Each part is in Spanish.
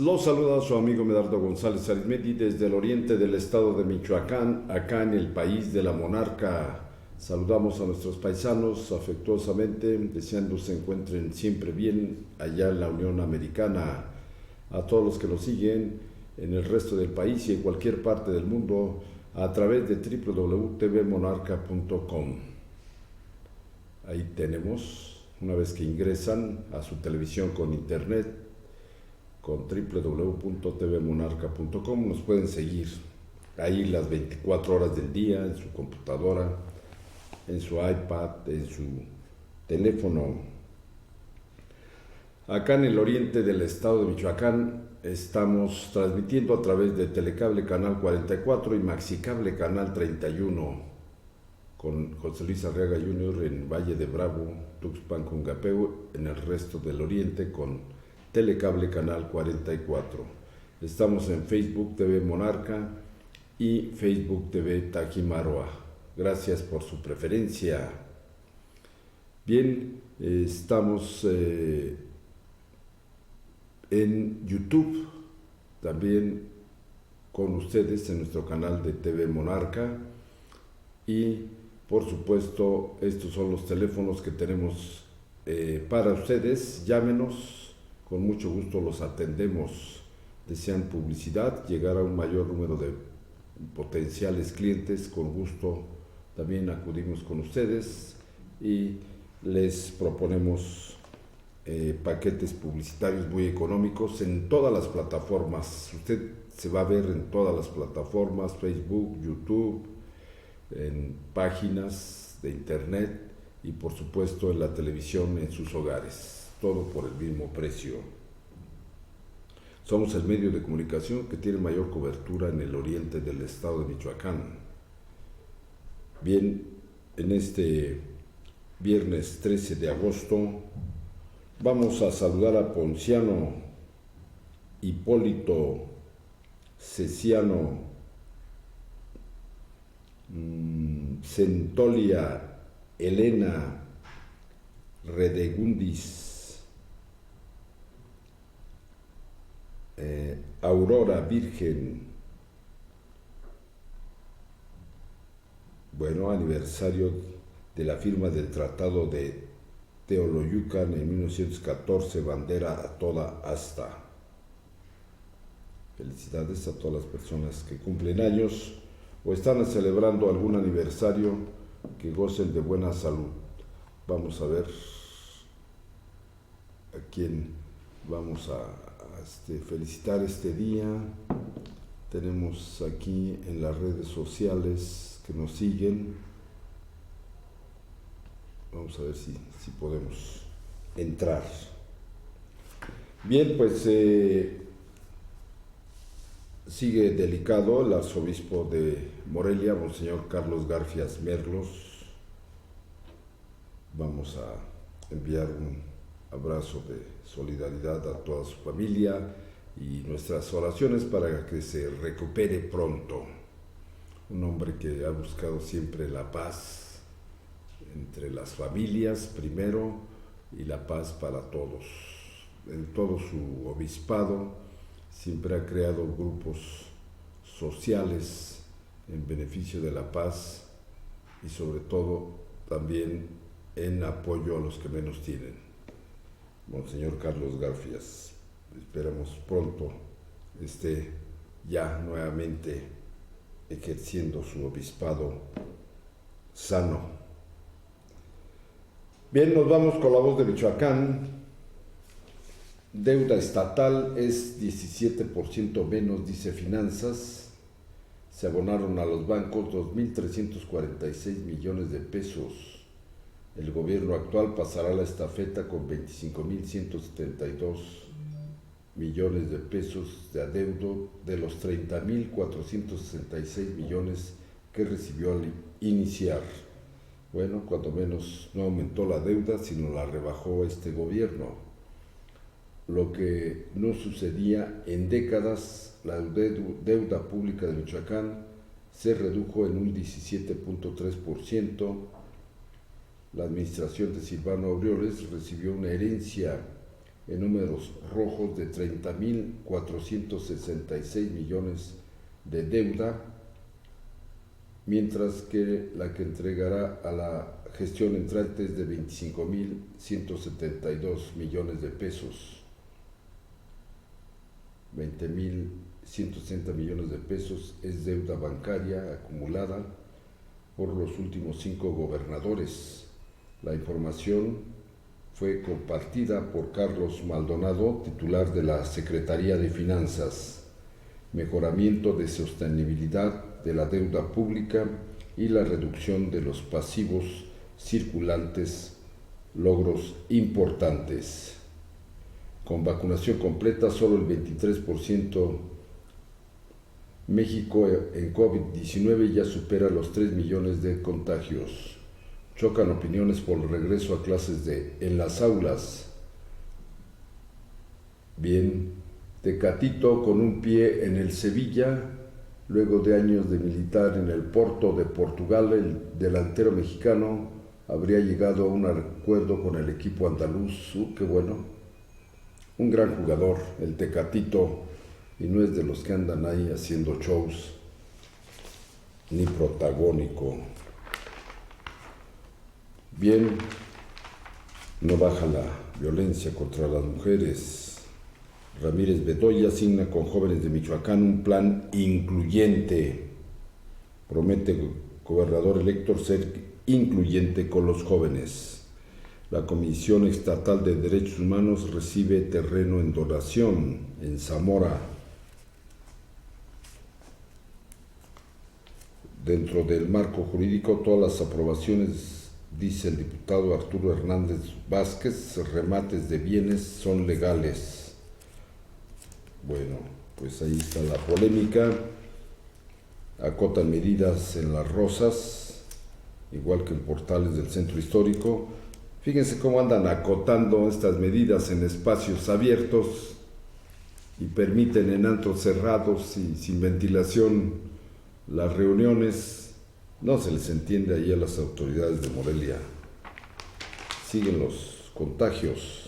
Los saluda su amigo Medardo González Arizmendi desde el oriente del estado de Michoacán, acá en el país de la monarca. Saludamos a nuestros paisanos afectuosamente, deseando se encuentren siempre bien allá en la Unión Americana. A todos los que nos siguen en el resto del país y en cualquier parte del mundo a través de www.tvmonarca.com. Ahí tenemos, una vez que ingresan a su televisión con internet, con www.tvmonarca.com, nos pueden seguir ahí las 24 horas del día, en su computadora, en su iPad, en su teléfono. Acá en el oriente del estado de Michoacán estamos transmitiendo a través de Telecable Canal 44 y Maxicable Canal 31, con José Luis Arriaga Jr. en Valle de Bravo, Tuxpan, Cungapeu, en el resto del oriente con Telecable Canal 44. Estamos en Facebook TV Monarca y Facebook TV Taquimaroa. Gracias por su preferencia. Bien, estamos en YouTube también con ustedes en nuestro canal de TV Monarca, y por supuesto estos son los teléfonos que tenemos para ustedes. Llámenos, con mucho gusto los atendemos. Desean publicidad, llegar a un mayor número de potenciales clientes, con gusto también acudimos con ustedes y les proponemos paquetes publicitarios muy económicos en todas las plataformas. Usted se va a ver en todas las plataformas: Facebook, YouTube, en páginas de internet y por supuesto en la televisión en sus hogares, todo por el mismo precio. Somos el medio de comunicación que tiene mayor cobertura en el oriente del estado de Michoacán. Bien, en este viernes 13 de agosto vamos a saludar a Ponciano Hipólito Ceciano Centolia Elena Redegundis, Aurora Virgen. Bueno, aniversario de la firma del Tratado de Teoloyucan en 1914, bandera a toda asta. Felicidades a todas las personas que cumplen años o están celebrando algún aniversario, que gocen de buena salud. Vamos a ver a quién vamos a felicitar este día. Tenemos aquí en las redes sociales que nos siguen. Vamos a ver si podemos entrar. Bien, pues sigue delicado el arzobispo de Morelia, Monseñor Carlos Garfias Merlos. Vamos a enviar un abrazo de solidaridad a toda su familia y nuestras oraciones para que se recupere pronto. Un hombre que ha buscado siempre la paz entre las familias primero y la paz para todos. En todo su obispado siempre ha creado grupos sociales en beneficio de la paz y sobre todo también en apoyo a los que menos tienen. Monseñor Carlos Garfias, esperamos pronto esté ya nuevamente ejerciendo su obispado sano. Bien, nos vamos con la voz de Michoacán. Deuda estatal es 17% menos, dice Finanzas. Se abonaron a los bancos 2.346 millones de pesos. El gobierno actual pasará la estafeta con 25.172 millones de pesos de adeudo de los 30.466 millones que recibió al iniciar. Bueno, cuando menos no aumentó la deuda, sino la rebajó este gobierno. Lo que no sucedía en décadas, la deuda pública de Michoacán se redujo en un 17.3%. La administración de Silvano Aureoles recibió una herencia en números rojos de 30.466 millones de deuda, mientras que la que entregará a la gestión entrante es de 25.172 millones de pesos. 20.160 millones de pesos es deuda bancaria acumulada por los últimos 5 gobernadores. La información fue compartida por Carlos Maldonado, titular de la Secretaría de Finanzas. Mejoramiento de sostenibilidad de la deuda pública y la reducción de los pasivos circulantes, logros importantes. Con vacunación completa, solo el 23%. México en COVID-19 ya supera los 3 millones de contagios. Chocan opiniones por el regreso a clases en las aulas. Bien, Tecatito con un pie en el Sevilla, luego de años de militar en el Porto de Portugal, el delantero mexicano habría llegado a un acuerdo con el equipo andaluz. Qué bueno. Un gran jugador, el Tecatito, y no es de los que andan ahí haciendo shows, ni protagónico. Bien, no baja la violencia contra las mujeres. Ramírez Bedoya asigna con jóvenes de Michoacán un plan incluyente. Promete gobernador electo ser incluyente con los jóvenes. La Comisión Estatal de Derechos Humanos recibe terreno en donación en Zamora. Dentro del marco jurídico, todas las aprobaciones, dice el diputado Arturo Hernández Vázquez, remates de bienes son legales. Bueno, pues ahí está la polémica. Acotan medidas en Las Rosas, igual que en portales del centro histórico. Fíjense cómo andan acotando estas medidas en espacios abiertos y permiten en antros cerrados y sin ventilación las reuniones. No se les entiende ahí a las autoridades de Morelia. Siguen los contagios.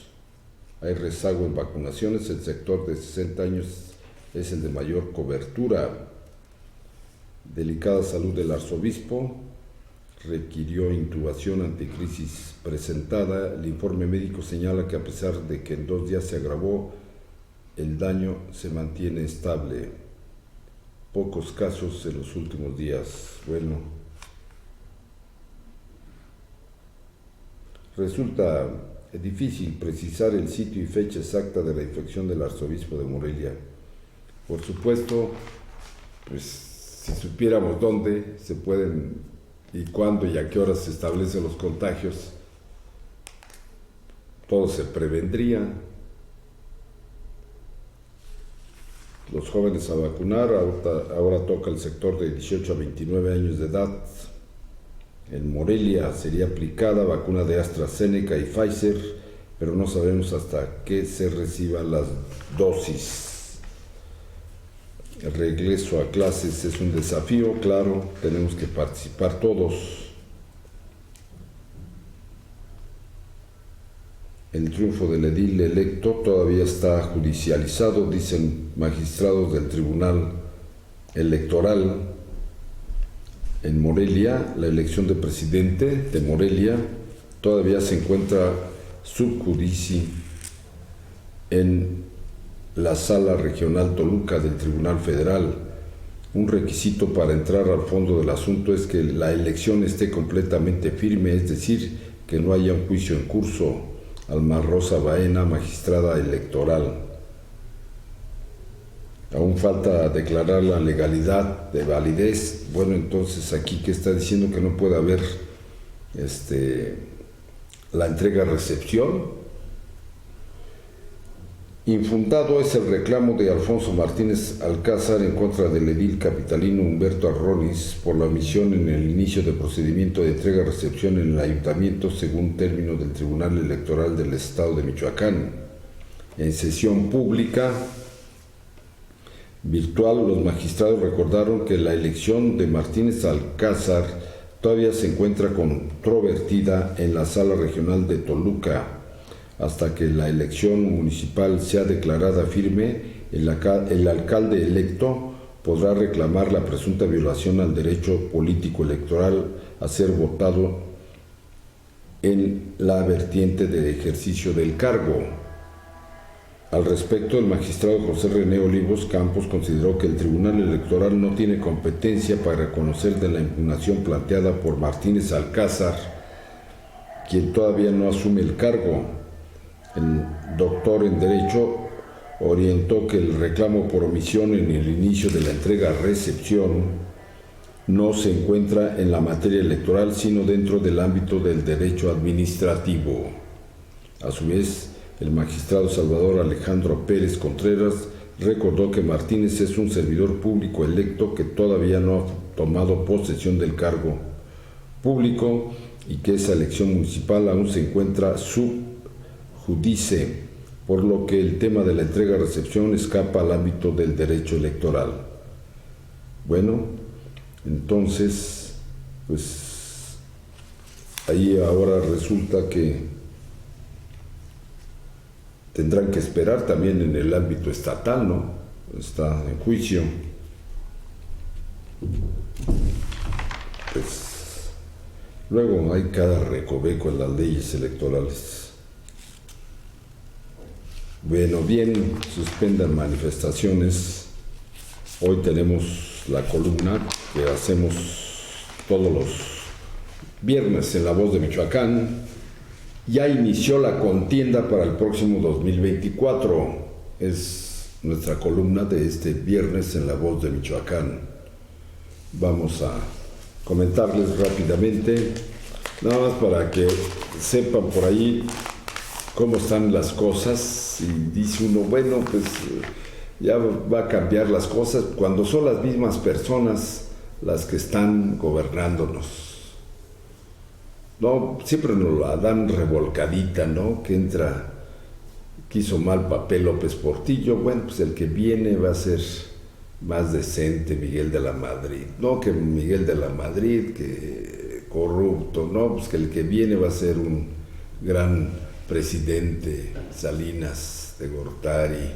Hay rezago en vacunaciones. El sector de 60 años es el de mayor cobertura. Delicada salud del arzobispo. Requirió intubación anticrisis presentada. El informe médico señala que a pesar de que en 2 días se agravó, el daño se mantiene estable. Pocos casos en los últimos días. Bueno, resulta difícil precisar el sitio y fecha exacta de la infección del arzobispo de Morelia. Por supuesto, pues si supiéramos dónde se pueden y cuándo y a qué horas se establecen los contagios, todo se prevendría. Los jóvenes a vacunar, ahora toca el sector de 18 a 29 años de edad. En Morelia sería aplicada vacuna de AstraZeneca y Pfizer, pero no sabemos hasta que se reciban las dosis. El regreso a clases es un desafío, claro, tenemos que participar todos. El triunfo del edil electo todavía está judicializado, dicen magistrados del Tribunal Electoral. En Morelia, la elección de presidente de Morelia todavía se encuentra sub judice en la Sala Regional Toluca del Tribunal Federal. Un requisito para entrar al fondo del asunto es que la elección esté completamente firme, es decir, que no haya un juicio en curso. Alma Rosa Baena, magistrada electoral. Aún falta declarar la legalidad de validez. Bueno, entonces aquí que está diciendo que no puede haber la entrega-recepción. Infundado es el reclamo de Alfonso Martínez Alcázar en contra del edil capitalino Humberto Arronis por la omisión en el inicio del procedimiento de entrega-recepción en el ayuntamiento según términos del Tribunal Electoral del Estado de Michoacán. En sesión pública virtual, los magistrados recordaron que la elección de Martínez Alcázar todavía se encuentra controvertida en la Sala Regional de Toluca. Hasta que la elección municipal sea declarada firme, el alcalde electo podrá reclamar la presunta violación al derecho político electoral a ser votado en la vertiente de ejercicio del cargo. Al respecto, el magistrado José René Olivos Campos consideró que el Tribunal Electoral no tiene competencia para reconocer de la impugnación planteada por Martínez Alcázar, quien todavía no asume el cargo. El doctor en Derecho orientó que el reclamo por omisión en el inicio de la entrega-recepción no se encuentra en la materia electoral, sino dentro del ámbito del derecho administrativo. A su vez, el magistrado Salvador Alejandro Pérez Contreras recordó que Martínez es un servidor público electo que todavía no ha tomado posesión del cargo público y que esa elección municipal aún se encuentra sub judice, por lo que el tema de la entrega-recepción escapa al ámbito del derecho electoral. Bueno, entonces, pues ahí ahora resulta que tendrán que esperar también en el ámbito estatal, ¿no? Está en juicio. Pues luego hay cada recoveco en las leyes electorales. Bueno, bien, suspendan manifestaciones. Hoy tenemos la columna que hacemos todos los viernes en La Voz de Michoacán. Ya inició la contienda para el próximo 2024. Es nuestra columna de este viernes en La Voz de Michoacán. Vamos a comentarles rápidamente, nada más para que sepan por ahí cómo están las cosas. Y dice uno, bueno, pues ya va a cambiar las cosas cuando son las mismas personas las que están gobernándonos. No, siempre nos la dan revolcadita, ¿no? Que hizo mal papel López Portillo. Bueno, pues el que viene va a ser más decente, Miguel de la Madrid. No que Miguel de la Madrid, que corrupto, no, pues que el que viene va a ser un gran presidente, Salinas de Gortari.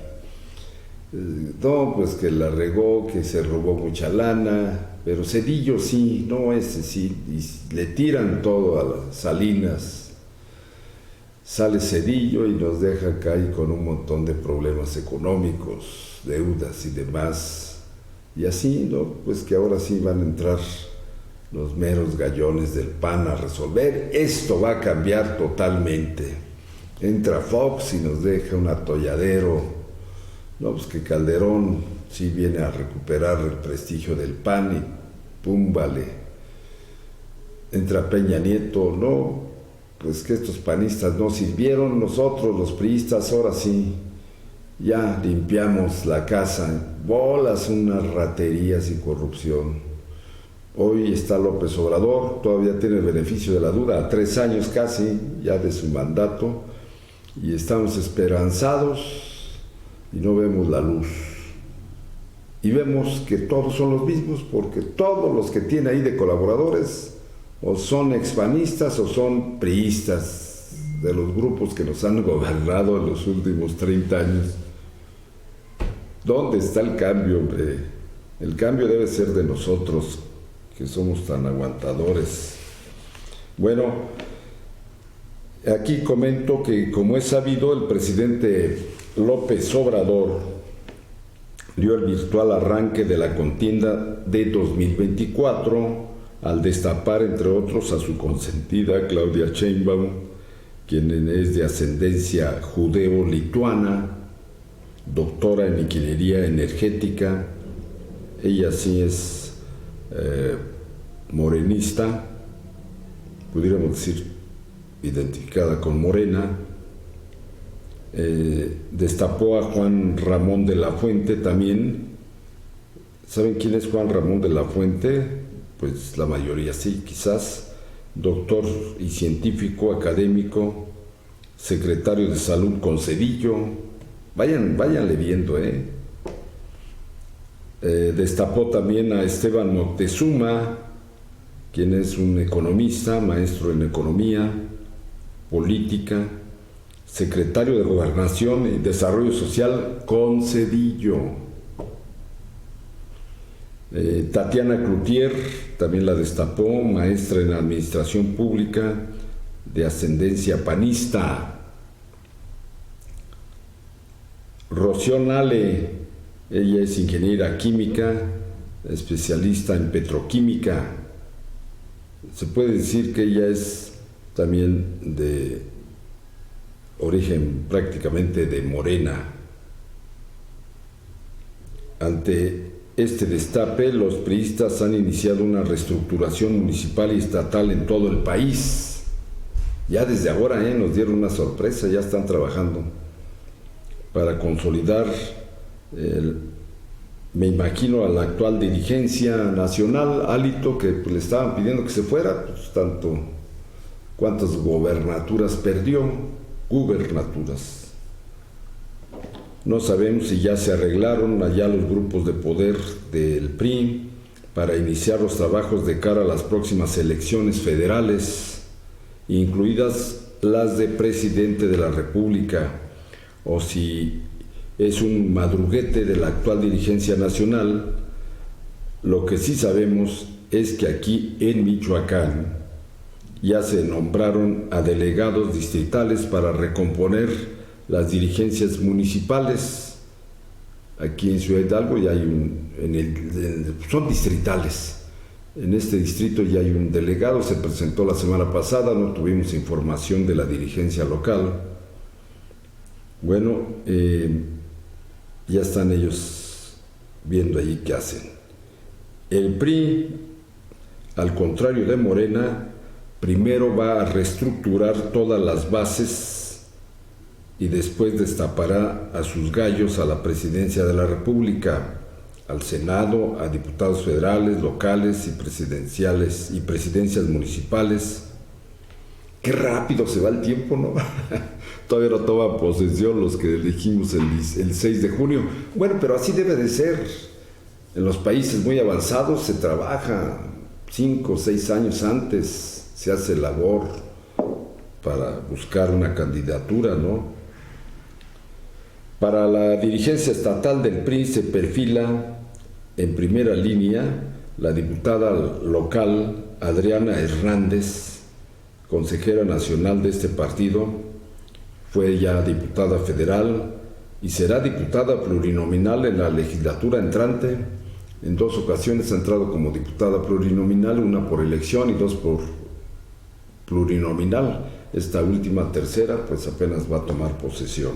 No, pues que la regó, que se robó mucha lana, pero Zedillo sí, no, ese sí, y le tiran todo a Salinas. Sale Zedillo y nos deja acá ahí con un montón de problemas económicos, deudas y demás. Y así, ¿no? Pues que ahora sí van a entrar los meros gallones del PAN a resolver. Esto va a cambiar totalmente. Entra Fox y nos deja un atolladero. No, pues que Calderón sí viene a recuperar el prestigio del PAN y pum, vale. Entra Peña Nieto, no, pues que estos panistas no sirvieron, nosotros los priistas ahora sí, ya limpiamos la casa, bolas, unas raterías y corrupción. Hoy está López Obrador, todavía tiene el beneficio de la duda, a 3 años casi ya de su mandato, y estamos esperanzados y no vemos la luz. Y vemos que todos son los mismos, porque todos los que tiene ahí de colaboradores o son expanistas o son priistas de los grupos que nos han gobernado en los últimos 30 años. ¿Dónde está el cambio, hombre? El cambio debe ser de nosotros, que somos tan aguantadores. Bueno, aquí comento que, como es sabido, el presidente López Obrador dio el virtual arranque de la contienda de 2024 al destapar, entre otros, a su consentida Claudia Sheinbaum, quien es de ascendencia judeo-lituana, doctora en ingeniería energética. Ella sí es morenista, pudiéramos decir identificada con Morena. Destapó a Juan Ramón de la Fuente también. ¿Saben quién es Juan Ramón de la Fuente? Pues la mayoría sí, quizás. Doctor y científico académico, secretario de Salud con Zedillo. Váyanle viendo, destapó también a Esteban Moctezuma, quien es un economista, maestro en economía política, secretario de Gobernación y Desarrollo Social con Cedillo. Tatiana Cloutier también la destapó, maestra en Administración Pública de ascendencia panista. Rocío Nale, ella es ingeniera química, especialista en petroquímica. Se puede decir que ella es también de origen prácticamente de Morena. Ante este destape, los priistas han iniciado una reestructuración municipal y estatal en todo el país. Ya desde ahora nos dieron una sorpresa, ya están trabajando para consolidar, me imagino, a la actual dirigencia nacional, Alito, que pues, le estaban pidiendo que se fuera, pues tanto, cuántas gobernaturas perdió, gubernaturas. No sabemos si ya se arreglaron allá los grupos de poder del PRI para iniciar los trabajos de cara a las próximas elecciones federales, incluidas las de presidente de la República, o si es un madruguete de la actual dirigencia nacional. Lo que sí sabemos es que aquí en Michoacán ya se nombraron a delegados distritales para recomponer las dirigencias municipales. Aquí en Ciudad Hidalgo ya hay son distritales. En este distrito ya hay un delegado, se presentó la semana pasada, no tuvimos información de la dirigencia local. Bueno, ya están ellos viendo allí qué hacen. El PRI, al contrario de Morena, primero va a reestructurar todas las bases y después destapará a sus gallos a la presidencia de la República, al Senado, a diputados federales, locales y presidenciales y presidencias municipales. Qué rápido se va el tiempo, ¿no? Todavía no toman posesión los que elegimos el 6 de junio. Bueno, pero así debe de ser. En los países muy avanzados se trabaja 5 o 6 años antes, se hace labor para buscar una candidatura, ¿no? Para la dirigencia estatal del PRI se perfila en primera línea la diputada local Adriana Hernández, consejera nacional de este partido. Fue ya diputada federal y será diputada plurinominal en la legislatura entrante. En 2 ocasiones ha entrado como diputada plurinominal, una por elección y 2 por plurinominal. Esta última, tercera, pues apenas va a tomar posesión.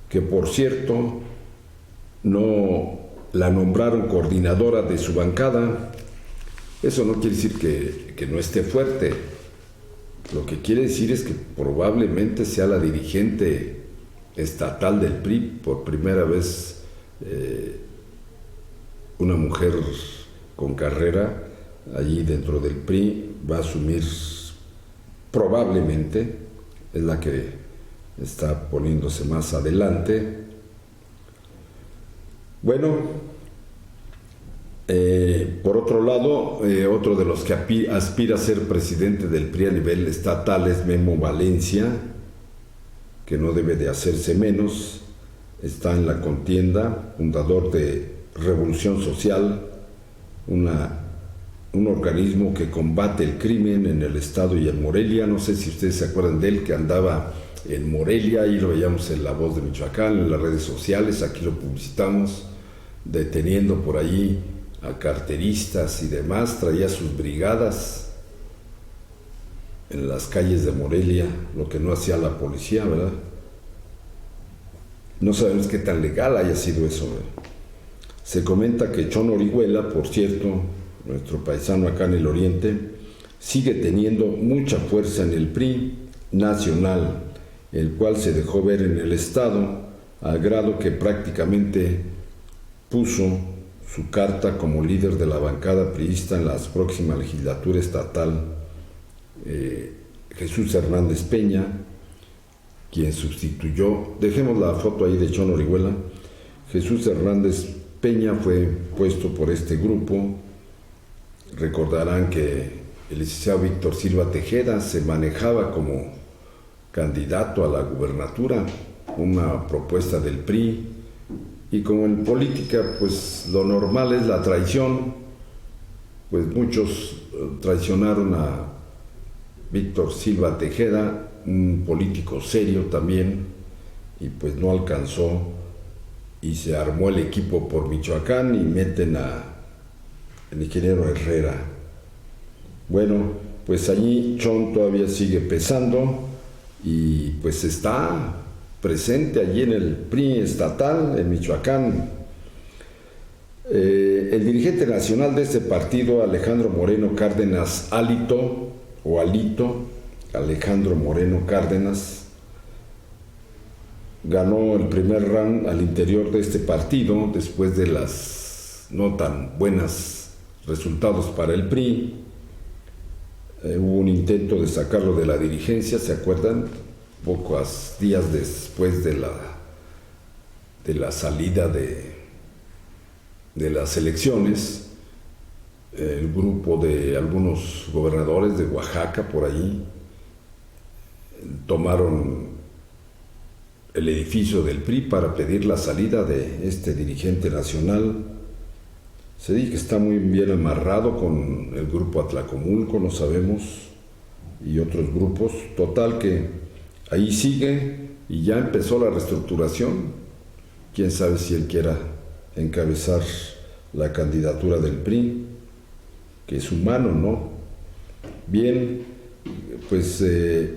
Que por cierto, no la nombraron coordinadora de su bancada. Eso no quiere decir que no esté fuerte. Lo que quiere decir es que probablemente sea la dirigente estatal del PRI, por primera vez una mujer con carrera allí dentro del PRI va a asumir, probablemente, es la que está poniéndose más adelante. Bueno, por otro lado, otro de los que aspira a ser presidente del PRI a nivel estatal es Memo Valencia, que no debe de hacerse menos. Está en la contienda, fundador de Revolución Social, un organismo que combate el crimen en el estado y en Morelia. No sé si ustedes se acuerdan de él, que andaba en Morelia, ahí lo veíamos en La Voz de Michoacán, en las redes sociales, aquí lo publicitamos, deteniendo por allí a carteristas y demás, traía sus brigadas en las calles de Morelia, lo que no hacía la policía, ¿verdad? No sabemos qué tan legal haya sido eso, ¿verdad? Se comenta que Chon Orihuela, por cierto, nuestro paisano acá en el oriente, sigue teniendo mucha fuerza en el PRI nacional, el cual se dejó ver en el estado, al grado que prácticamente puso su carta como líder de la bancada priista en la próxima legislatura estatal. Jesús Hernández Peña, quien sustituyó, dejemos la foto ahí de Chon Orihuela. Jesús Hernández Peña fue puesto por este grupo. Recordarán que el licenciado Víctor Silva Tejeda se manejaba como candidato a la gubernatura, una propuesta del PRI, y como en política pues lo normal es la traición, pues muchos traicionaron a Víctor Silva Tejeda, un político serio también, y pues no alcanzó, y se armó el equipo por Michoacán y meten al ingeniero Herrera. Bueno, pues allí Chong todavía sigue pesando y pues está presente allí en el PRI estatal en Michoacán. El dirigente nacional de este partido, Alejandro Moreno Cárdenas Alito, Alejandro Moreno Cárdenas, ganó el primer round al interior de este partido después de las no tan buenos resultados para el PRI. Hubo un intento de sacarlo de la dirigencia, ¿se acuerdan? Pocos días después de la salida de las elecciones, el grupo de algunos gobernadores de Oaxaca por allí tomaron el edificio del PRI para pedir la salida de este dirigente nacional. Se dice que está muy bien amarrado con el grupo Atlacomulco, no sabemos, y otros grupos. Total que ahí sigue y ya empezó la reestructuración. Quién sabe si él quiera encabezar la candidatura del PRI, que es humano, ¿no? Bien, pues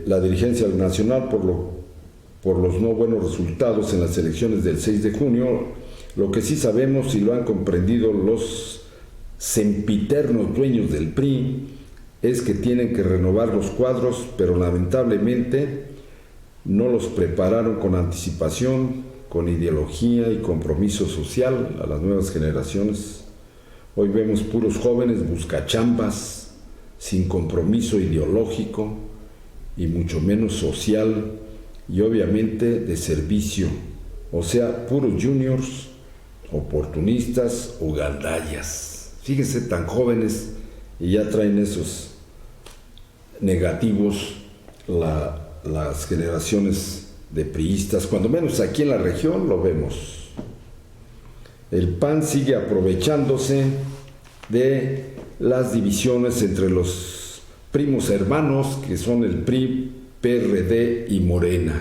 la dirigencia nacional por los no buenos resultados en las elecciones del 6 de junio, lo que sí sabemos y lo han comprendido los sempiternos dueños del PRI es que tienen que renovar los cuadros, pero lamentablemente no los prepararon con anticipación, con ideología y compromiso social a las nuevas generaciones. Hoy vemos puros jóvenes buscachambas, sin compromiso ideológico y mucho menos social y obviamente de servicio, o sea, puros juniors, oportunistas o gandallas. Fíjense, tan jóvenes y ya traen esos negativos las generaciones de priistas, cuando menos aquí en la región lo vemos. El PAN sigue aprovechándose de las divisiones entre los primos hermanos que son el PRI, PRD y Morena,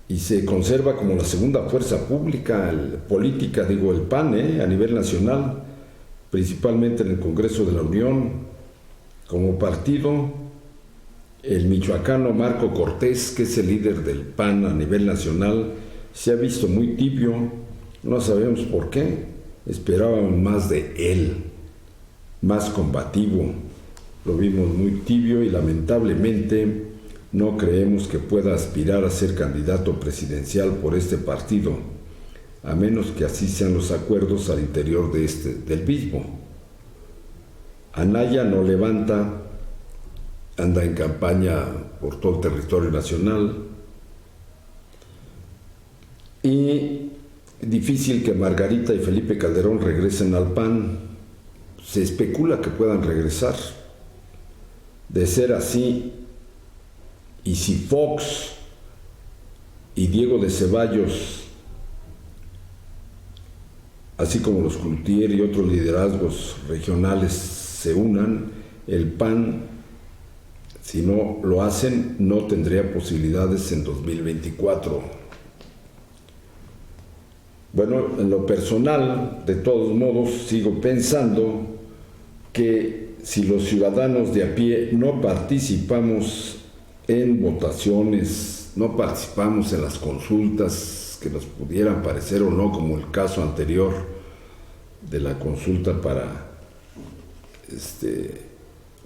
y se conserva como la segunda fuerza política, el PAN, a nivel nacional, principalmente en el Congreso de la Unión. Como partido, el michoacano Marco Cortés, que es el líder del PAN a nivel nacional, se ha visto muy tibio, no sabemos por qué, esperábamos más de él, más combativo, lo vimos muy tibio y lamentablemente no creemos que pueda aspirar a ser candidato presidencial por este partido, a menos que así sean los acuerdos al interior del mismo. Anaya no levanta, anda en campaña por todo el territorio nacional y difícil que Margarita y Felipe Calderón regresen al PAN. Se especula que puedan regresar. De ser así, y si Fox y Diego de Ceballos, así como los Cloutier y otros liderazgos regionales se unan, el PAN, si no lo hacen, no tendría posibilidades en 2024. Bueno, en lo personal, de todos modos, sigo pensando que si los ciudadanos de a pie no participamos en votaciones, no participamos en las consultas que nos pudieran parecer o no, como el caso anterior de la consulta para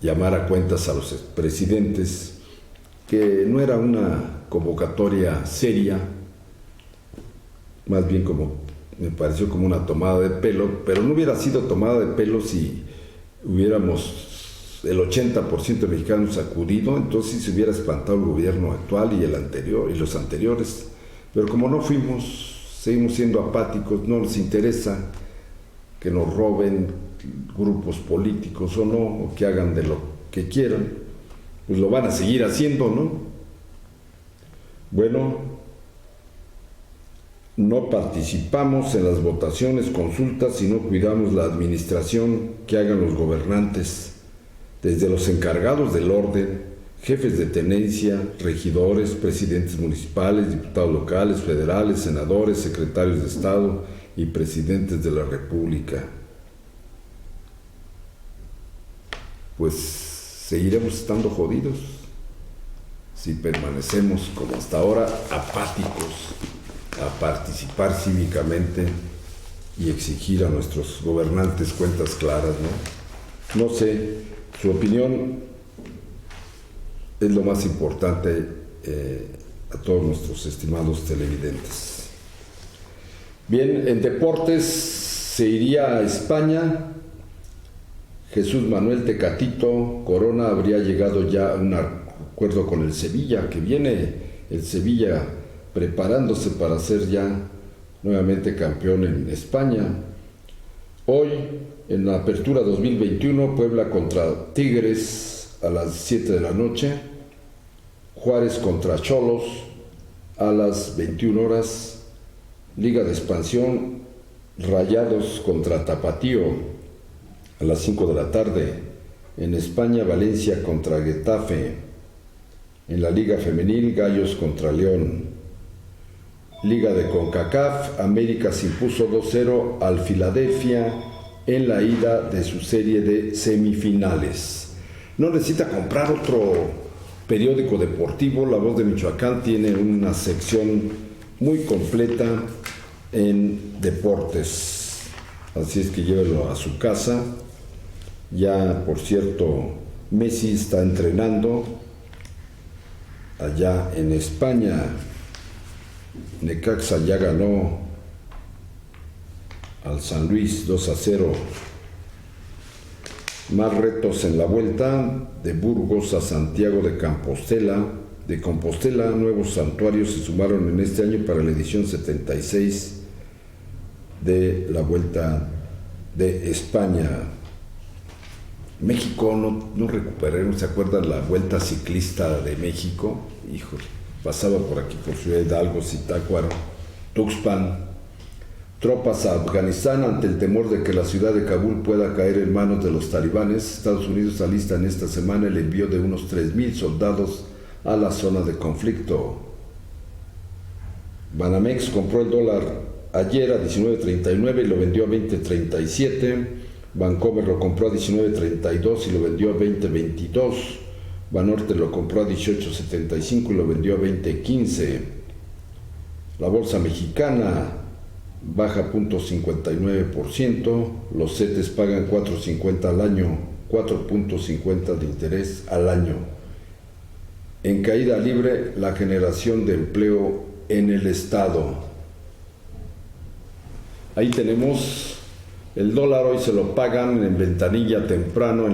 llamar a cuentas a los expresidentes, que no era una convocatoria seria, más bien me pareció como una tomada de pelo, pero no hubiera sido tomada de pelo si hubiéramos el 80% de mexicanos acudido, entonces se hubiera espantado el gobierno actual y el anterior y los anteriores, pero como no fuimos, seguimos siendo apáticos, no nos interesa que nos roben grupos políticos o no, o que hagan de lo que quieran, pues lo van a seguir haciendo, ¿no? Bueno, no participamos en las votaciones, consultas y no cuidamos la administración que hagan los gobernantes, desde los encargados del orden, jefes de tenencia, regidores, presidentes municipales, diputados locales, federales, senadores, secretarios de Estado y presidentes de la República. Pues seguiremos estando jodidos si permanecemos como hasta ahora apáticos a participar cívicamente y exigir a nuestros gobernantes cuentas claras, ¿no? No sé, su opinión es lo más importante a todos nuestros estimados televidentes. Bien, en deportes se iría a España. Jesús Manuel Tecatito Corona habría llegado ya a un acuerdo con el Sevilla, que viene el Sevilla preparándose para ser ya nuevamente campeón en España. Hoy, en la Apertura 2021, Puebla contra Tigres a las 7 de la noche, Juárez contra Xolos a las 21 horas, Liga de Expansión, Rayados contra Tapatío a las 5 de la tarde, en España, Valencia contra Getafe, en la Liga Femenil, Gallos contra León. Liga de CONCACAF, América se impuso 2-0 al Filadelfia en la ida de su serie de semifinales. No necesita comprar otro periódico deportivo. La Voz de Michoacán tiene una sección muy completa en deportes, así es que llévelo a su casa. Ya, por cierto, Messi está entrenando allá en España. Necaxa ya ganó al San Luis 2-0. Más retos en la vuelta: de Burgos a Santiago de Compostela. De Compostela, nuevos santuarios se sumaron en este año para la edición 76 de la Vuelta de España. México no recuperó, ¿se acuerdan la Vuelta Ciclista de México? Híjole, pasaba por aquí, por Ciudad Hidalgo, Zitácuaro, Tuxpan. Tropas a Afganistán ante el temor de que la ciudad de Kabul pueda caer en manos de los talibanes. Estados Unidos alista en esta semana el envío de unos 3,000 soldados a la zona de conflicto. Banamex compró el dólar ayer a 19.39 y lo vendió a 20.37. Bancomer lo compró a 19.32 y lo vendió a 20.22. Banorte lo compró a 18.75 y lo vendió a 20.15. La bolsa mexicana baja 0.59%. Los CETES pagan 4.50 al año, 4.50 de interés al año. En caída libre, la generación de empleo en el Estado. Ahí tenemos el dólar. Hoy se lo pagan en ventanilla temprano,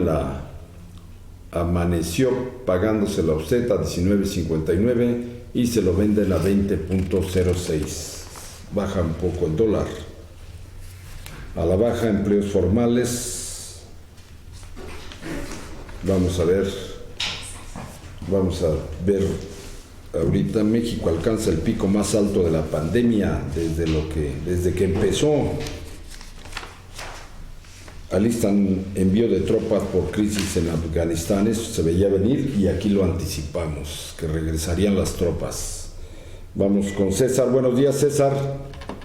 amaneció pagándoselo a usted a 19.59 y se lo venden a 20.06. Baja un poco el dólar. A la baja, empleos formales. Vamos a ver ahorita. México alcanza el pico más alto de la pandemia desde que empezó. Alistan envío de tropas por crisis en Afganistán. Eso se veía venir y aquí lo anticipamos, que regresarían las tropas. Vamos con César. Buenos días, César.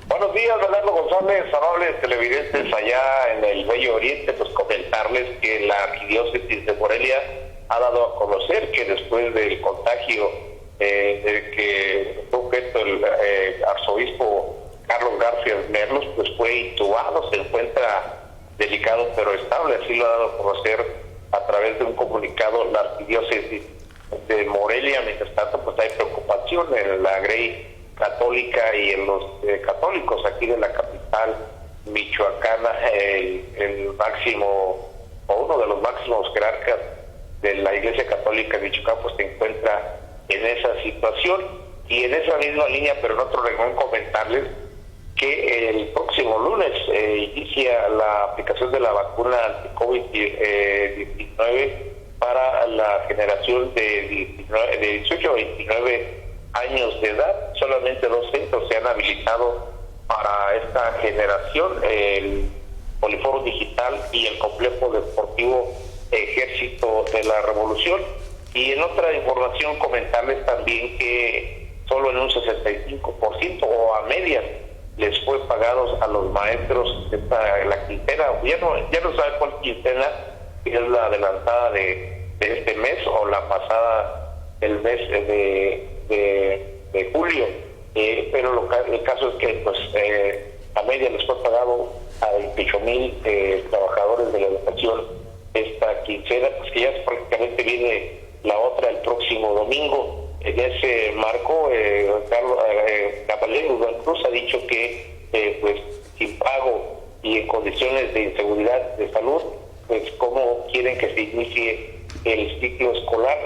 Buenos días, Bernardo González, amables televidentes allá en el Bello Oriente. Pues comentarles que la arquidiócesis de Morelia ha dado a conocer que después del contagio de que fue objeto el arzobispo Carlos García Merlos, pues fue intubado, se encuentra delicado pero estable. Así lo ha dado a conocer a través de un comunicado la arquidiócesis de Morelia. Mientras tanto, pues hay preocupación en la Grey católica y en los católicos aquí de la capital michoacana. El máximo o uno de los máximos jerarcas de la Iglesia Católica de Michoacán pues se encuentra en esa situación. Y en esa misma línea, pero en otro renglón, comentarles que el próximo lunes inicia la aplicación de la vacuna anti-COVID-19 para la generación de 18 a 29 años de edad. Solamente 2 centros se han habilitado para esta generación, el Poliforo Digital y el Complejo Deportivo Ejército de la Revolución. Y en otra información comentarles también que solo en un 65% o a medias les fue pagados a los maestros la quincena. Ya no sabe cuál quincena, si es la adelantada de este mes o la pasada el mes de julio. Pero el caso es que pues a media les fue pagado a 28,000 trabajadores de la educación esta quincena, pues que ya prácticamente viene la otra el próximo domingo. En ese marco, Caballero Cruz ha dicho que pues sin pago y en condiciones de inseguridad de salud, pues cómo quieren que se inicie el ciclo escolar.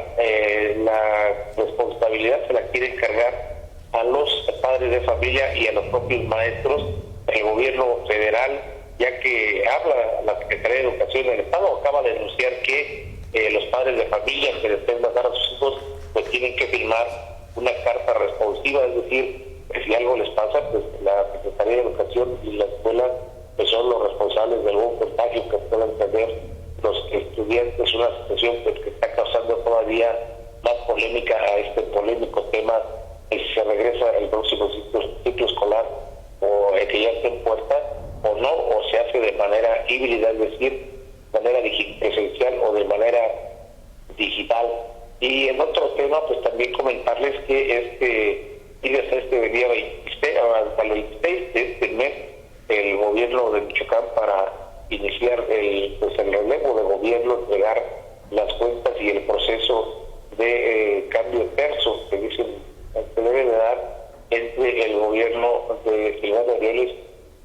La responsabilidad se la quiere encargar a los padres de familia y a los propios maestros. El gobierno federal, ya que habla la Secretaría de Educación del Estado, acaba de anunciar que los padres de familia que deseen mandar a sus hijos pues tienen que firmar una carta responsiva, es decir, que si algo les pasa, pues la Secretaría de Educación y la escuela pues son los responsables de algún contagio que puedan tener los estudiantes, una situación pues que está causando todavía más polémica a este polémico tema, que si se regresa el próximo ciclo escolar o que ya esté en puerta o no, o se hace de manera híbrida, es decir, de manera presencial o de manera digital. Y en otro tema, pues también comentarles que este día 26, hasta el 26 de este mes, el gobierno de Michoacán, para iniciar el relevo de gobierno, entregar las cuentas y el proceso de cambio de tercio que dicen que debe de dar entre el gobierno de Ciudad de Orioles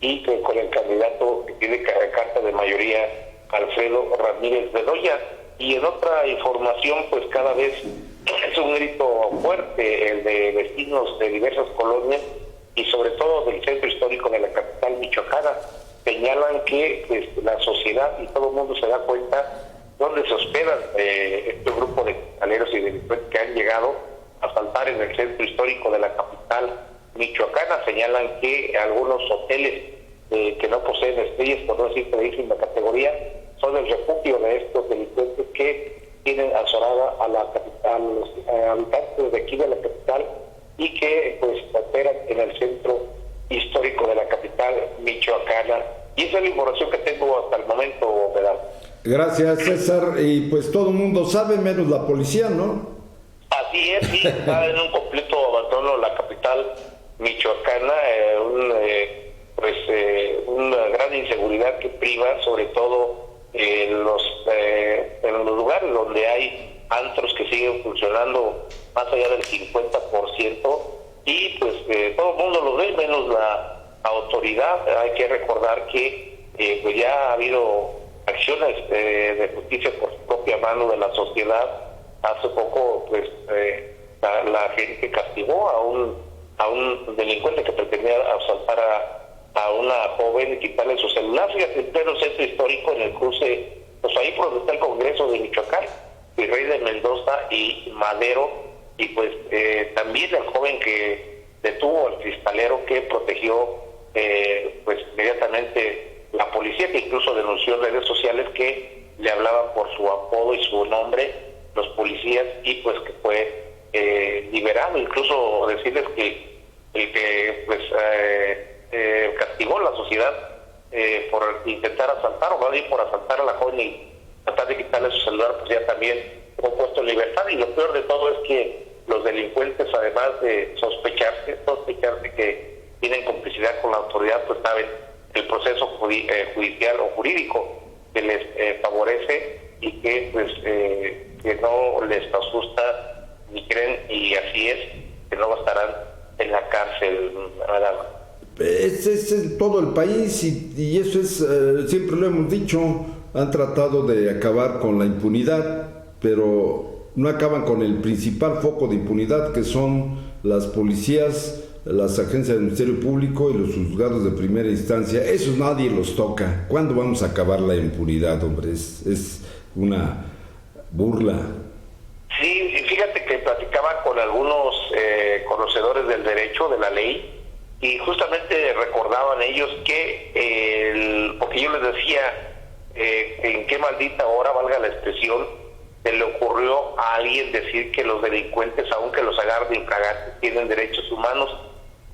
y con el candidato que tiene carta de mayoría, Alfredo Ramírez Bedoya. Y en otra información, pues cada vez es un grito fuerte el de vecinos de diversas colonias y sobre todo del centro histórico de la capital michoacana. Señalan que pues, la sociedad y todo el mundo se da cuenta dónde se hospedan este grupo de cristaleros y delincuentes que han llegado a asaltar en el centro histórico de la capital michoacana. Señalan que algunos hoteles que no poseen estrellas, por no decir de categoría, son el refugio de estos delincuentes que tienen azorada a la capital, los habitantes de aquí de la capital, y que pues operan en el centro histórico de la capital michoacana. Y esa es la información que tengo hasta el momento, ¿verdad? Gracias, César. Y pues todo el mundo sabe, menos la policía, ¿no? Así es, sí, está en un completo abandono la capital michoacana, una gran inseguridad que priva sobre todo en los lugares donde hay antros que siguen funcionando más allá del 50%, y pues todo el mundo lo ve, menos la autoridad. Hay que recordar que pues ya ha habido acciones de justicia por su propia mano de la sociedad. Hace poco pues la gente castigó a un delincuente que pretendía asaltar a una joven y quitarle su celular. Fíjate, en pleno centro histórico, en el cruce, pues ahí por donde está el Congreso de Michoacán, Virrey de Mendoza y Madero, y pues también el joven que detuvo al cristalero que protegió pues inmediatamente la policía, que incluso denunció en redes sociales que le hablaban por su apodo y su nombre los policías, y pues que fue liberado. Incluso decirles que el que pues castigó a la sociedad por intentar asaltar, o más bien por asaltar a la joven y tratar de quitarle su celular, pues ya también fue puesto en libertad. Y lo peor de todo es que los delincuentes, además de sospecharse que tienen complicidad con la autoridad, pues saben el proceso judicial o jurídico que les favorece y que pues que no les asusta ni creen, y así es, que no estarán en la cárcel. Es en todo el país y eso es, siempre lo hemos dicho, han tratado de acabar con la impunidad, pero no acaban con el principal foco de impunidad, que son las policías, las agencias del Ministerio Público y los juzgados de primera instancia. Esos nadie los toca. ¿Cuándo vamos a acabar la impunidad, hombre? Es una burla. Sí, fíjate que platicaba con algunos conocedores del derecho, de la ley, y justamente recordaban ellos que, porque yo les decía, en qué maldita hora, valga la expresión, se le ocurrió a alguien decir que los delincuentes, aunque los agarren infragantes, tienen derechos humanos.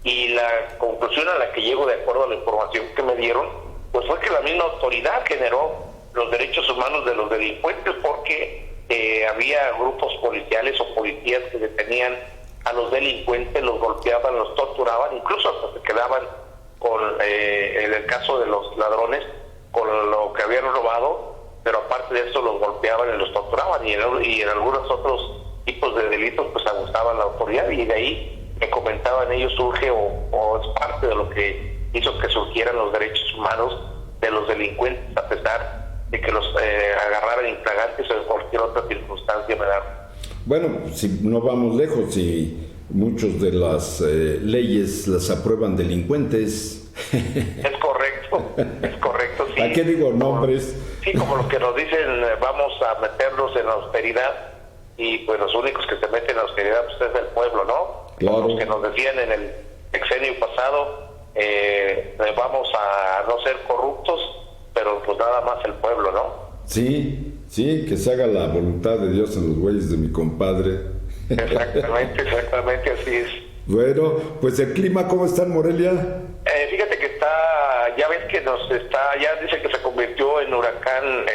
Y la conclusión a la que llego, de acuerdo a la información que me dieron, pues fue que la misma autoridad generó los derechos humanos de los delincuentes, porque había grupos policiales o policías que detenían a los delincuentes, los golpeaban, los torturaban, incluso hasta se quedaban con, en el caso de los ladrones, con lo que habían robado, pero aparte de eso los golpeaban y los torturaban, y en algunos otros tipos de delitos pues abusaban la autoridad, y de ahí me comentaban ellos surge o es parte de lo que hizo que surgieran los derechos humanos de los delincuentes, a pesar de que los agarraran infragantes o en cualquier otra circunstancia, ¿verdad? Bueno, si no vamos lejos, si muchos de las leyes las aprueban delincuentes. Es correcto, sí. ¿A qué digo nombres? Sí, como lo que nos dicen, vamos a meternos en austeridad, y pues los únicos que se meten en austeridad pues es el pueblo, ¿no? Claro. Como los que nos decían en el sexenio pasado, vamos a no ser corruptos, pero pues nada más el pueblo, ¿no? Sí, que se haga la voluntad de Dios en los güeyes de mi compadre. Exactamente, así es. Bueno, pues el clima, ¿cómo está en Morelia? Fíjate que ya ves que ya dice que se convirtió en huracán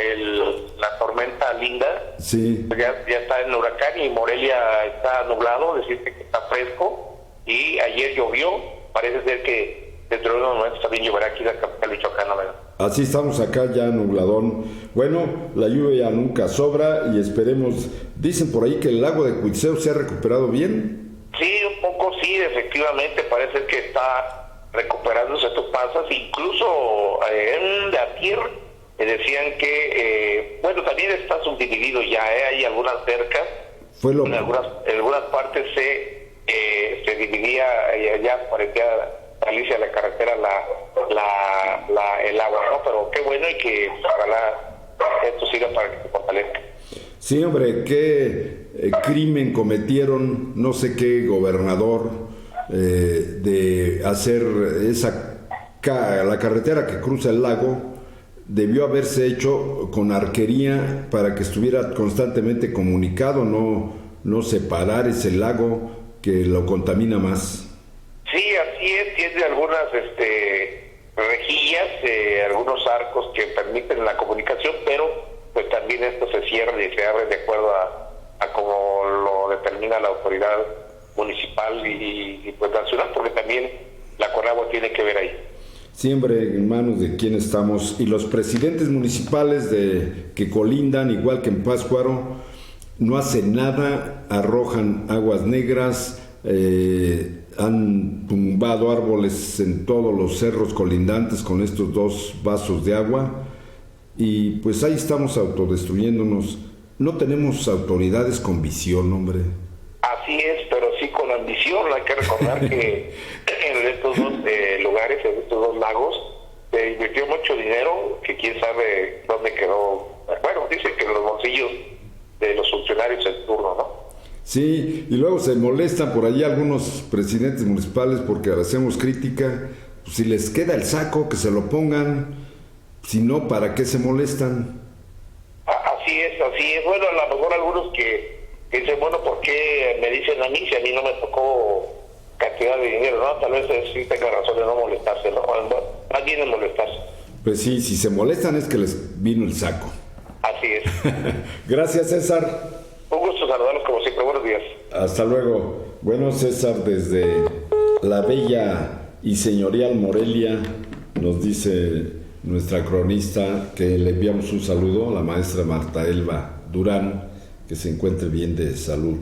la tormenta Linda. Sí. Ya está en huracán, y Morelia está nublado, decirte que está fresco, y ayer llovió, parece ser que dentro de unos momentos también lloverá aquí en la capital michoacana, ¿verdad? Así estamos acá ya nubladón. Bueno, la lluvia nunca sobra y esperemos, dicen por ahí que el lago de Cuitzeo se ha recuperado bien. Sí, un poco sí, efectivamente, parece que está recuperándose. Tú pasas, incluso en la tierra decían que, también está subdividido ya, hay algunas cercas, en algunas partes se dividía, ya parecía Alicia la carretera, el agua, ¿no? Pero qué bueno, y que ojalá esto siga para que se fortalezca. Sí, hombre, qué crimen cometieron, no sé qué gobernador, de hacer la carretera que cruza el lago. Debió haberse hecho con arquería para que estuviera constantemente comunicado, no separar ese lago que lo contamina más. Sí, así es, tiene algunas rejillas, algunos arcos que permiten la comunicación, pero pues también esto se cierra y se abre de acuerdo a como lo determina la autoridad municipal y pues nacional, porque también la Conagua tiene que ver ahí. Siempre en manos de quién estamos, y los presidentes municipales que colindan, igual que en Pátzcuaro, no hacen nada, arrojan aguas negras, han tumbado árboles en todos los cerros colindantes con estos 2 vasos de agua, y pues ahí estamos autodestruyéndonos. No tenemos autoridades con visión, hombre. Así es, pero sí con ambición. Hay que recordar que en estos 2 lugares, en estos 2 lagos, se invirtió mucho dinero, que quién sabe dónde quedó. Bueno, dicen que en los bolsillos de los funcionarios en turno, ¿no? Sí, y luego se molestan por allí algunos presidentes municipales porque hacemos crítica. Pues si les queda el saco, que se lo pongan. Si no, ¿para qué se molestan? Así es. Bueno, a lo mejor algunos que dicen, bueno, ¿por qué me dicen a mí si a mí no me tocó cantidad de dinero? No, tal vez sí tenga razón de no molestarse, ¿no? Más bien de molestarse. Pues sí, si se molestan es que les vino el saco. Así es. Gracias, César. Un gusto saludarlos como siempre. Buenos días. Hasta luego. Bueno, César, desde la bella y señorial Morelia, nos dice nuestra cronista que le enviamos un saludo a la maestra Marta Elba Durán, que se encuentre bien de salud.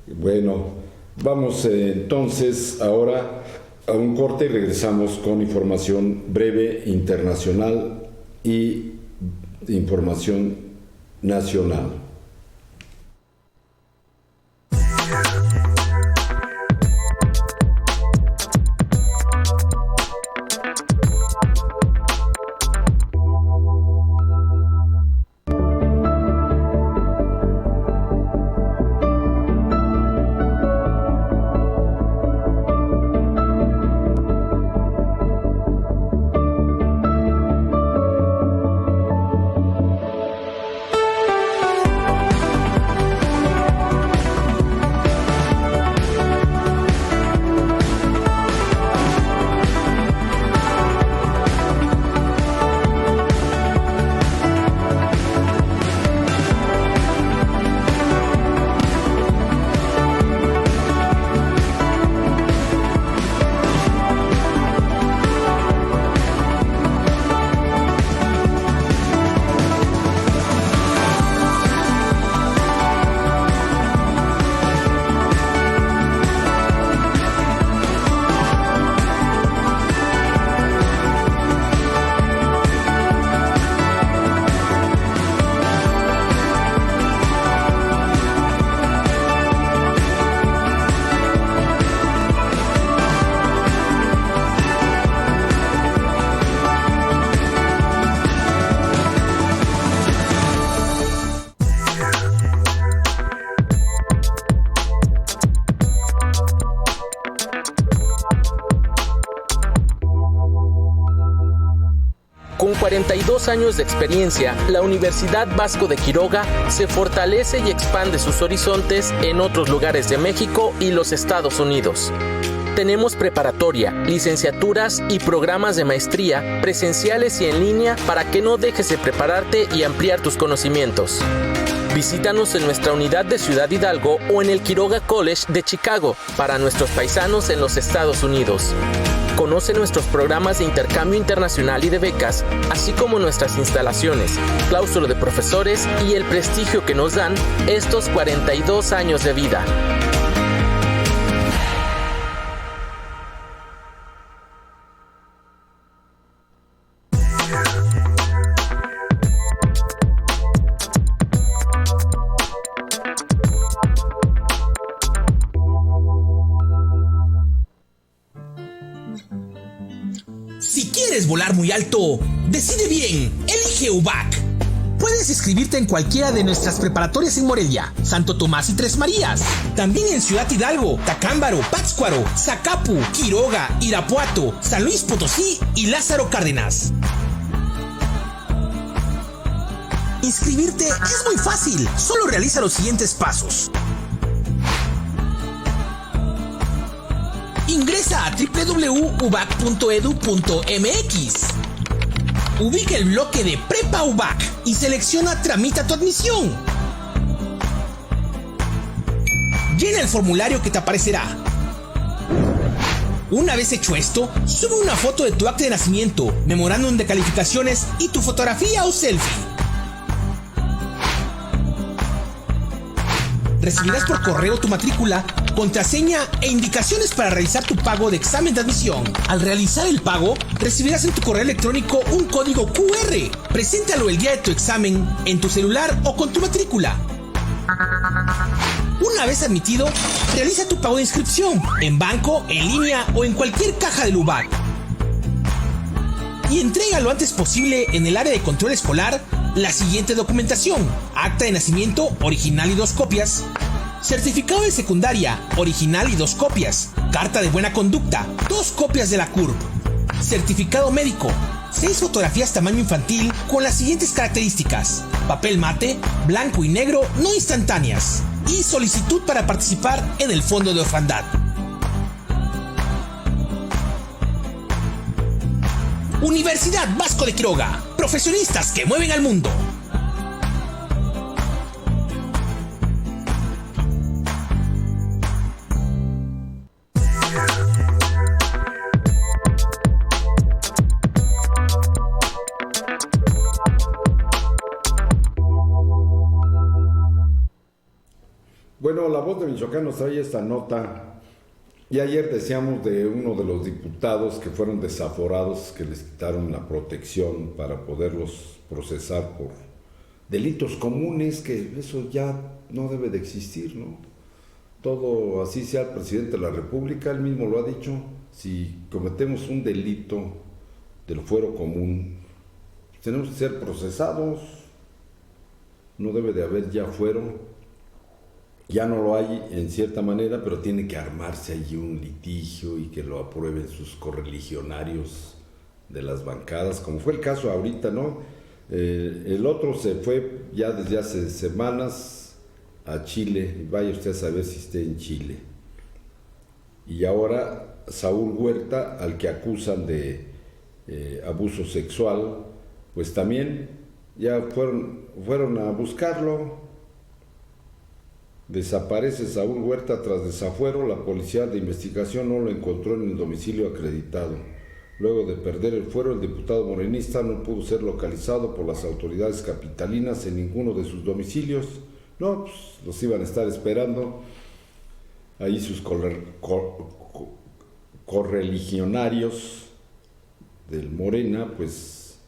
Bueno, vamos entonces ahora a un corte y regresamos con información breve internacional y información nacional. Con 42 años de experiencia, la Universidad Vasco de Quiroga se fortalece y expande sus horizontes en otros lugares de México y los Estados Unidos. Tenemos preparatoria, licenciaturas y programas de maestría presenciales y en línea para que no dejes de prepararte y ampliar tus conocimientos. Visítanos en nuestra unidad de Ciudad Hidalgo o en el Quiroga College de Chicago para nuestros paisanos en los Estados Unidos. Conoce nuestros programas de intercambio internacional y de becas, así como nuestras instalaciones, claustro de profesores y el prestigio que nos dan estos 42 años de vida. Si quieres volar muy alto, decide bien, elige UBAC. Puedes inscribirte en cualquiera de nuestras preparatorias en Morelia, Santo Tomás y Tres Marías. También en Ciudad Hidalgo, Tacámbaro, Pátzcuaro, Zacapu, Quiroga, Irapuato, San Luis Potosí y Lázaro Cárdenas. Inscribirte es muy fácil, solo realiza los siguientes pasos. Ingresa a www.ubac.edu.mx. Ubica el bloque de Prepa UBAC y selecciona Tramita tu admisión. Llena el formulario que te aparecerá. Una vez hecho esto, sube una foto de tu acta de nacimiento, memorándum de calificaciones y tu fotografía o selfie. Recibirás por correo tu matrícula, contraseña e indicaciones para realizar tu pago de examen de admisión. Al realizar el pago, recibirás en tu correo electrónico un código QR. Preséntalo el día de tu examen en tu celular o con tu matrícula. Una vez admitido, realiza tu pago de inscripción en banco, en línea o en cualquier caja del UBAC. Y entrega lo antes posible en el área de control escolar la siguiente documentación: acta de nacimiento original y 2 copias, certificado de secundaria original y 2 copias, carta de buena conducta, 2 copias de la CURP, certificado médico, 6 fotografías tamaño infantil con las siguientes características: papel mate, blanco y negro no instantáneas, y solicitud para participar en el Fondo de Orfandad. Universidad Vasco de Quiroga, profesionistas que mueven al mundo. Bueno, La Voz de Michoacán nos trae esta nota. Y ayer decíamos de uno de los diputados que fueron desaforados, que les quitaron la protección para poderlos procesar por delitos comunes, que eso ya no debe de existir, ¿no? Todo así sea el presidente de la República, él mismo lo ha dicho, si cometemos un delito del fuero común, tenemos que ser procesados, no debe de haber ya fuero. Ya no lo hay en cierta manera, pero tiene que armarse allí un litigio y que lo aprueben sus correligionarios de las bancadas, como fue el caso ahorita, ¿no? El otro se fue ya desde hace semanas a Chile, y vaya usted a saber si esté en Chile. Y ahora Saúl Huerta, al que acusan de abuso sexual, pues también ya fueron a buscarlo. Desaparece Saúl Huerta tras desafuero. La policía de investigación no lo encontró en el domicilio acreditado. Luego de perder el fuero, el diputado morenista no pudo ser localizado por las autoridades capitalinas en ninguno de sus domicilios. No, pues los iban a estar esperando. Ahí sus correligionarios del Morena, pues,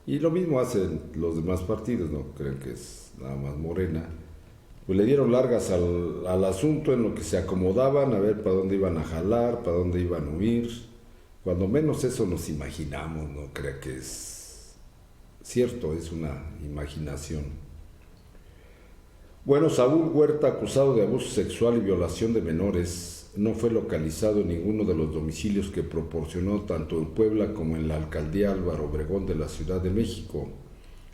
y lo mismo hacen los demás partidos, no creen que es nada más Morena. Pues le dieron largas al asunto en lo que se acomodaban, a ver para dónde iban a jalar, para dónde iban a huir. Cuando menos eso nos imaginamos, no crea que es cierto, es una imaginación. Bueno, Saúl Huerta, acusado de abuso sexual y violación de menores, no fue localizado en ninguno de los domicilios que proporcionó tanto en Puebla como en la alcaldía Álvaro Obregón de la Ciudad de México.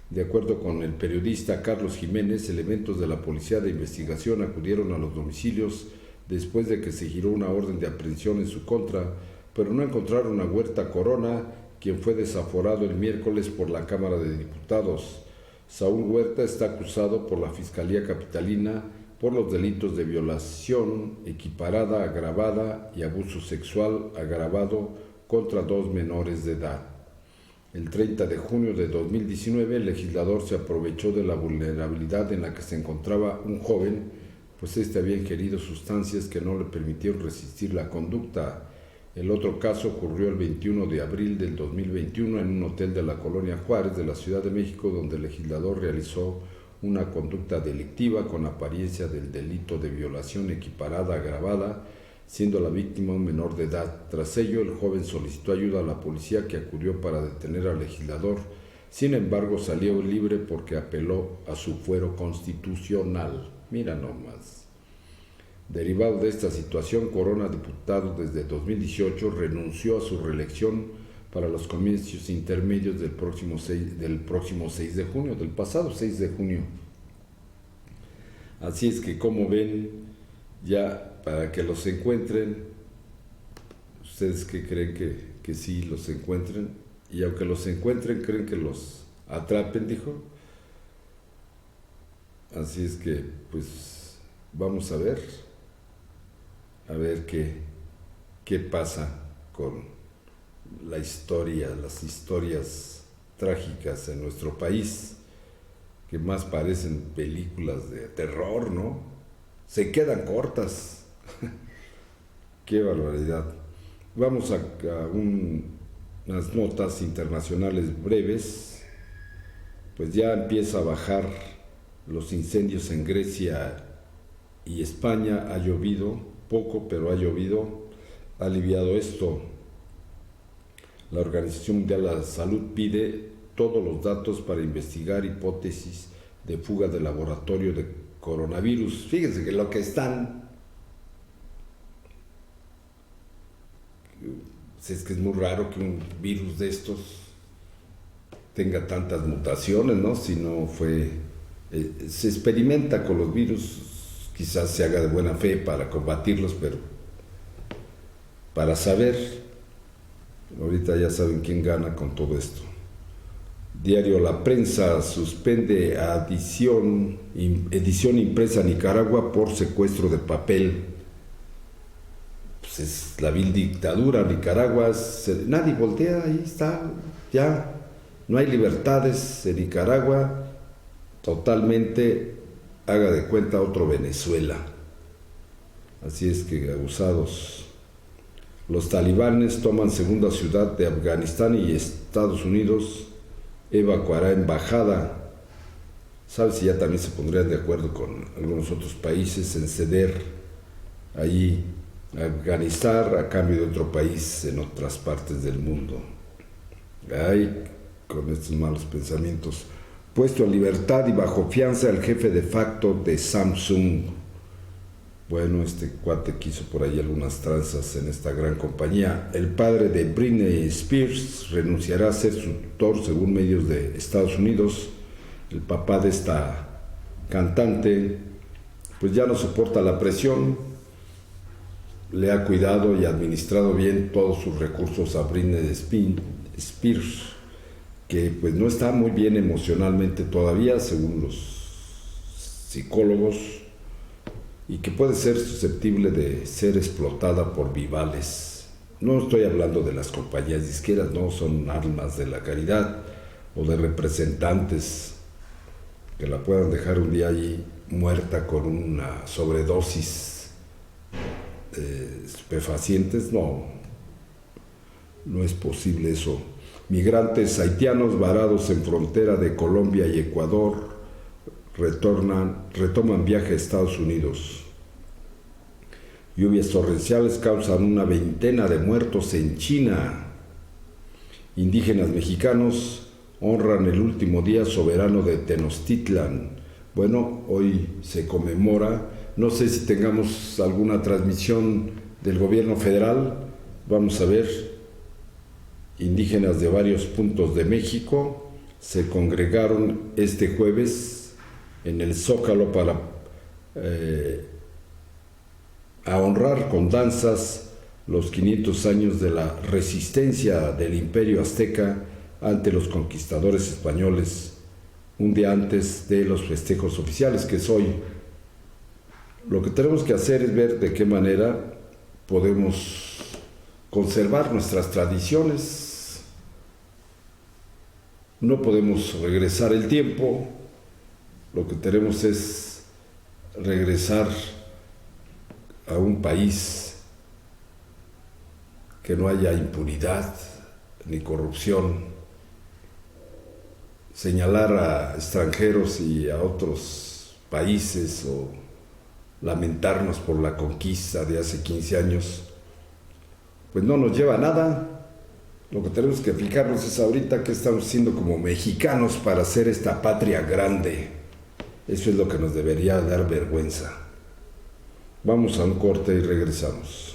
De acuerdo con el periodista Carlos Jiménez, elementos de la Policía de Investigación acudieron a los domicilios después de que se giró una orden de aprehensión en su contra, pero no encontraron a Huerta Corona, quien fue desaforado el miércoles por la Cámara de Diputados. Saúl Huerta está acusado por la Fiscalía Capitalina por los delitos de violación equiparada, agravada y abuso sexual agravado contra 2 menores de edad. El 30 de junio de 2019, el legislador se aprovechó de la vulnerabilidad en la que se encontraba un joven, pues este había ingerido sustancias que no le permitieron resistir la conducta. El otro caso ocurrió el 21 de abril del 2021 en un hotel de la Colonia Juárez de la Ciudad de México, donde el legislador realizó una conducta delictiva con apariencia del delito de violación equiparada agravada, siendo la víctima un menor de edad. Tras ello, el joven solicitó ayuda a la policía, que acudió para detener al legislador. Sin embargo, salió libre porque apeló a su fuero constitucional. Mira nomás. Derivado de esta situación, Corona, diputado desde 2018, renunció a su reelección para los comicios intermedios del pasado 6 de junio. Así es que, como ven, ya para que los encuentren, ¿ustedes qué creen que sí los encuentren? Y aunque los encuentren, ¿creen que los atrapen? Dijo. Así es que, pues, vamos a ver qué pasa con la historia, las historias trágicas en nuestro país, que más parecen películas de terror, ¿no? Se quedan cortas. ¡Qué barbaridad! Vamos a unas notas internacionales breves. Pues ya empieza a bajar los incendios en Grecia y España. Ha llovido poco, pero ha llovido, ha aliviado esto. La Organización Mundial de la Salud pide todos los datos para investigar hipótesis de fuga de laboratorio de coronavirus. Fíjense que lo que están... Es que es muy raro que un virus de estos tenga tantas mutaciones, ¿no? Si no fue... se experimenta con los virus, quizás se haga de buena fe para combatirlos, pero para saber... Ahorita ya saben quién gana con todo esto. Diario La Prensa suspende edición impresa en Nicaragua por secuestro de papel. Pues es la vil dictadura. Nicaragua, nadie voltea, ahí está, ya no hay libertades en Nicaragua, totalmente, haga de cuenta, otro Venezuela. Así es que, abusados. Los talibanes toman segunda ciudad de Afganistán y Estados Unidos evacuará embajada. ¿Sabes si ya también se pondrían de acuerdo con algunos otros países en ceder ahí a Afganistán a cambio de otro país en otras partes del mundo? Ay, con estos malos pensamientos. Puesto en libertad y bajo fianza el jefe de facto de Samsung. Bueno, este cuate quiso por ahí algunas tranzas en esta gran compañía. El padre de Britney Spears renunciará a ser su tutor, según medios de Estados Unidos. El papá de esta cantante, pues ya no soporta la presión. Le ha cuidado y administrado bien todos sus recursos a Britney Spears, que pues no está muy bien emocionalmente todavía, según los psicólogos, y que puede ser susceptible de ser explotada por vivales. No estoy hablando de las compañías disqueras, no, son almas de la caridad o de representantes que la puedan dejar un día allí muerta con una sobredosis de estupefacientes. No es posible eso. Migrantes haitianos varados en frontera de Colombia y Ecuador retoman viaje a Estados Unidos. Lluvias torrenciales causan una veintena de muertos en China. Indígenas mexicanos honran el último día soberano de Tenochtitlan. Bueno, hoy se conmemora, no sé si tengamos alguna transmisión del gobierno federal. Vamos a ver, indígenas de varios puntos de México se congregaron este jueves en el Zócalo para a honrar con danzas los 500 años de la resistencia del Imperio Azteca ante los conquistadores españoles, un día antes de los festejos oficiales, que es hoy. Lo que tenemos que hacer es ver de qué manera podemos conservar nuestras tradiciones. No podemos regresar el tiempo, lo que tenemos es regresar a un país que no haya impunidad ni corrupción, señalar a extranjeros y a otros países o lamentarnos por la conquista de hace 15 años, pues no nos lleva a nada. Lo que tenemos que fijarnos es ahorita qué estamos haciendo como mexicanos para hacer esta patria grande. Eso es lo que nos debería dar vergüenza. Vamos a un corte y regresamos.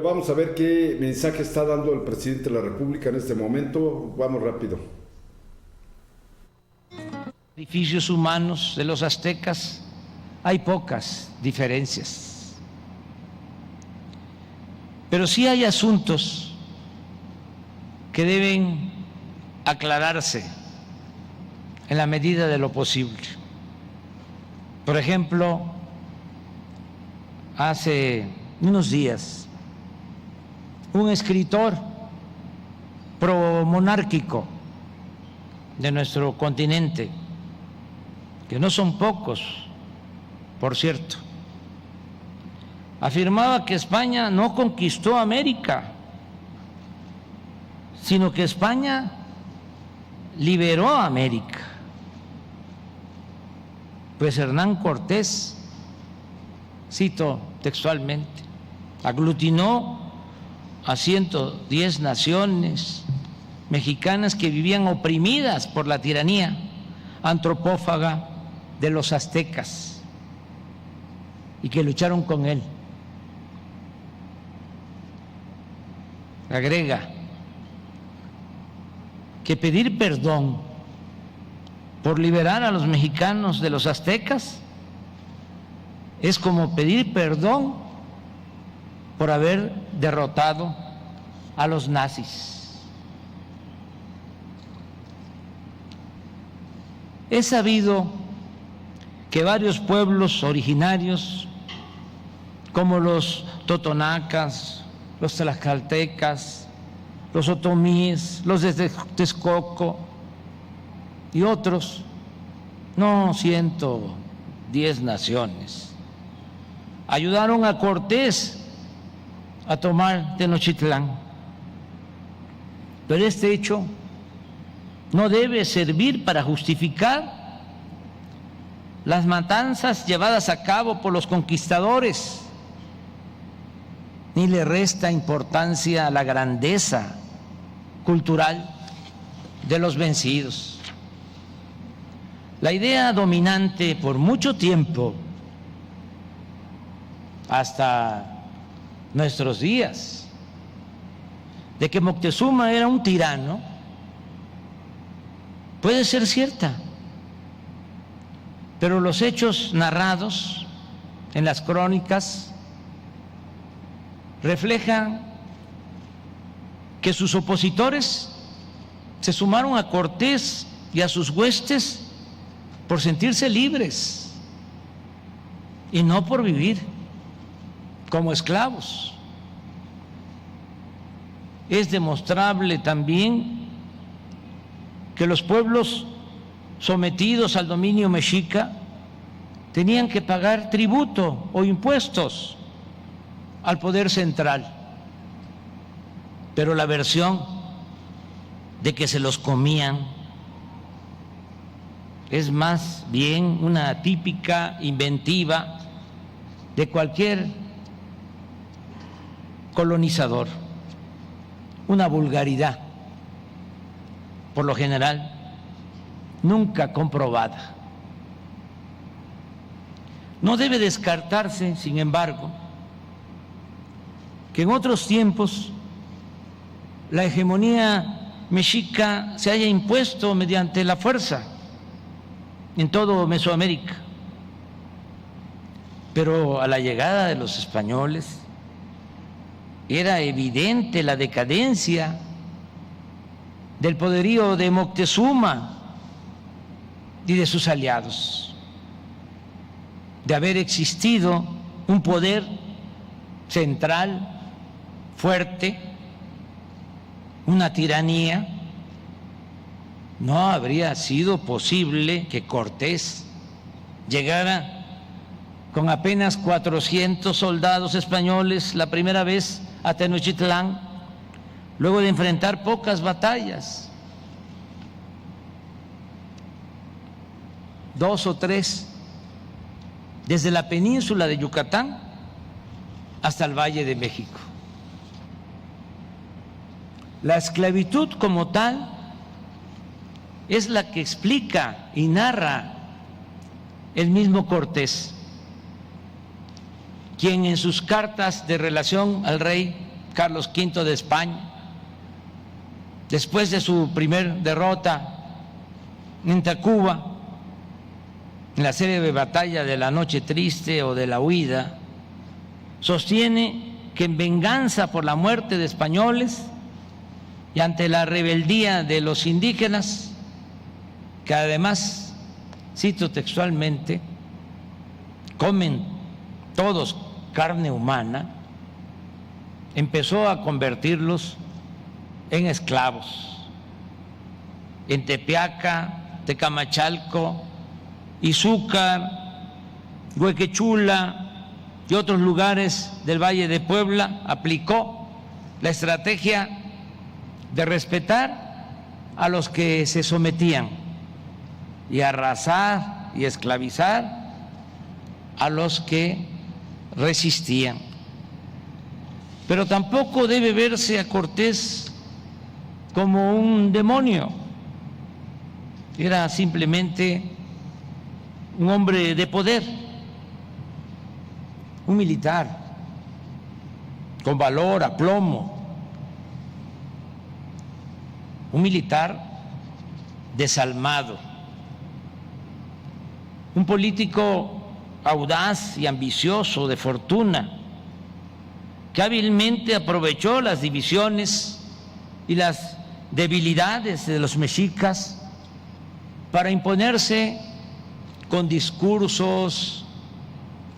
Vamos a ver qué mensaje está dando el presidente de la República en este momento. Vamos rápido. Edificios humanos de los aztecas hay pocas diferencias, pero sí hay asuntos que deben aclararse en la medida de lo posible. Por ejemplo, hace unos días un escritor promonárquico de nuestro continente, que no son pocos, por cierto, afirmaba que España no conquistó América, sino que España liberó a América. Pues Hernán Cortés, cito textualmente, aglutinó a 110 naciones mexicanas que vivían oprimidas por la tiranía antropófaga de los aztecas y que lucharon con él. Agrega que pedir perdón por liberar a los mexicanos de los aztecas es como pedir perdón por haber derrotado a los nazis. Es sabido que varios pueblos originarios, como los totonacas, los tlaxcaltecas, los otomíes, los de Texcoco y otros, no 110 naciones, ayudaron a Cortés a tomar Tenochtitlán. Pero este hecho no debe servir para justificar las matanzas llevadas a cabo por los conquistadores, ni le resta importancia a la grandeza cultural de los vencidos. La idea dominante por mucho tiempo hasta nuestros días, de que Moctezuma era un tirano, puede ser cierta, pero los hechos narrados en las crónicas reflejan que sus opositores se sumaron a Cortés y a sus huestes por sentirse libres y no por vivir como esclavos. Es demostrable también que los pueblos sometidos al dominio mexica tenían que pagar tributo o impuestos al poder central, pero la versión de que se los comían es más bien una típica inventiva de cualquier colonizador, una vulgaridad, por lo general nunca comprobada. No debe descartarse, sin embargo, que en otros tiempos la hegemonía mexica se haya impuesto mediante la fuerza en todo Mesoamérica, pero a la llegada de los españoles era evidente la decadencia del poderío de Moctezuma y de sus aliados, de haber existido un poder central fuerte, una tiranía. No habría sido posible que Cortés llegara con apenas 400 soldados españoles la primera vez a Tenochtitlán, luego de enfrentar pocas batallas, 2 o 3, desde la península de Yucatán hasta el Valle de México. La esclavitud como tal es la que explica y narra el mismo Cortés, quien en sus cartas de relación al rey Carlos V de España, después de su primer derrota en Tacuba, en la serie de batalla de la Noche Triste o de la Huida, sostiene que en venganza por la muerte de españoles y ante la rebeldía de los indígenas, que además, cito textualmente, comen todos carne humana, empezó a convertirlos en esclavos. En Tepeaca, Tecamachalco, Izúcar, Huequechula y otros lugares del Valle de Puebla aplicó la estrategia de respetar a los que se sometían y arrasar y esclavizar a los que resistían. Pero tampoco debe verse a Cortés como un demonio. Era simplemente un hombre de poder, un militar con valor, aplomo, un militar desalmado, un político audaz y ambicioso, de fortuna, que hábilmente aprovechó las divisiones y las debilidades de los mexicas para imponerse con discursos,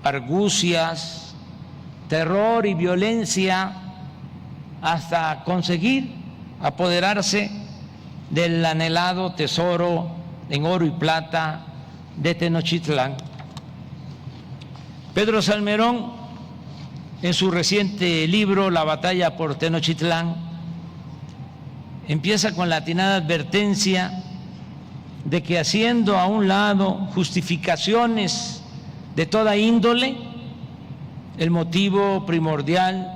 argucias, terror y violencia, hasta conseguir apoderarse del anhelado tesoro en oro y plata de Tenochtitlán. Pedro Salmerón, en su reciente libro La batalla por Tenochtitlán, empieza con la atinada advertencia de que, haciendo a un lado justificaciones de toda índole, el motivo primordial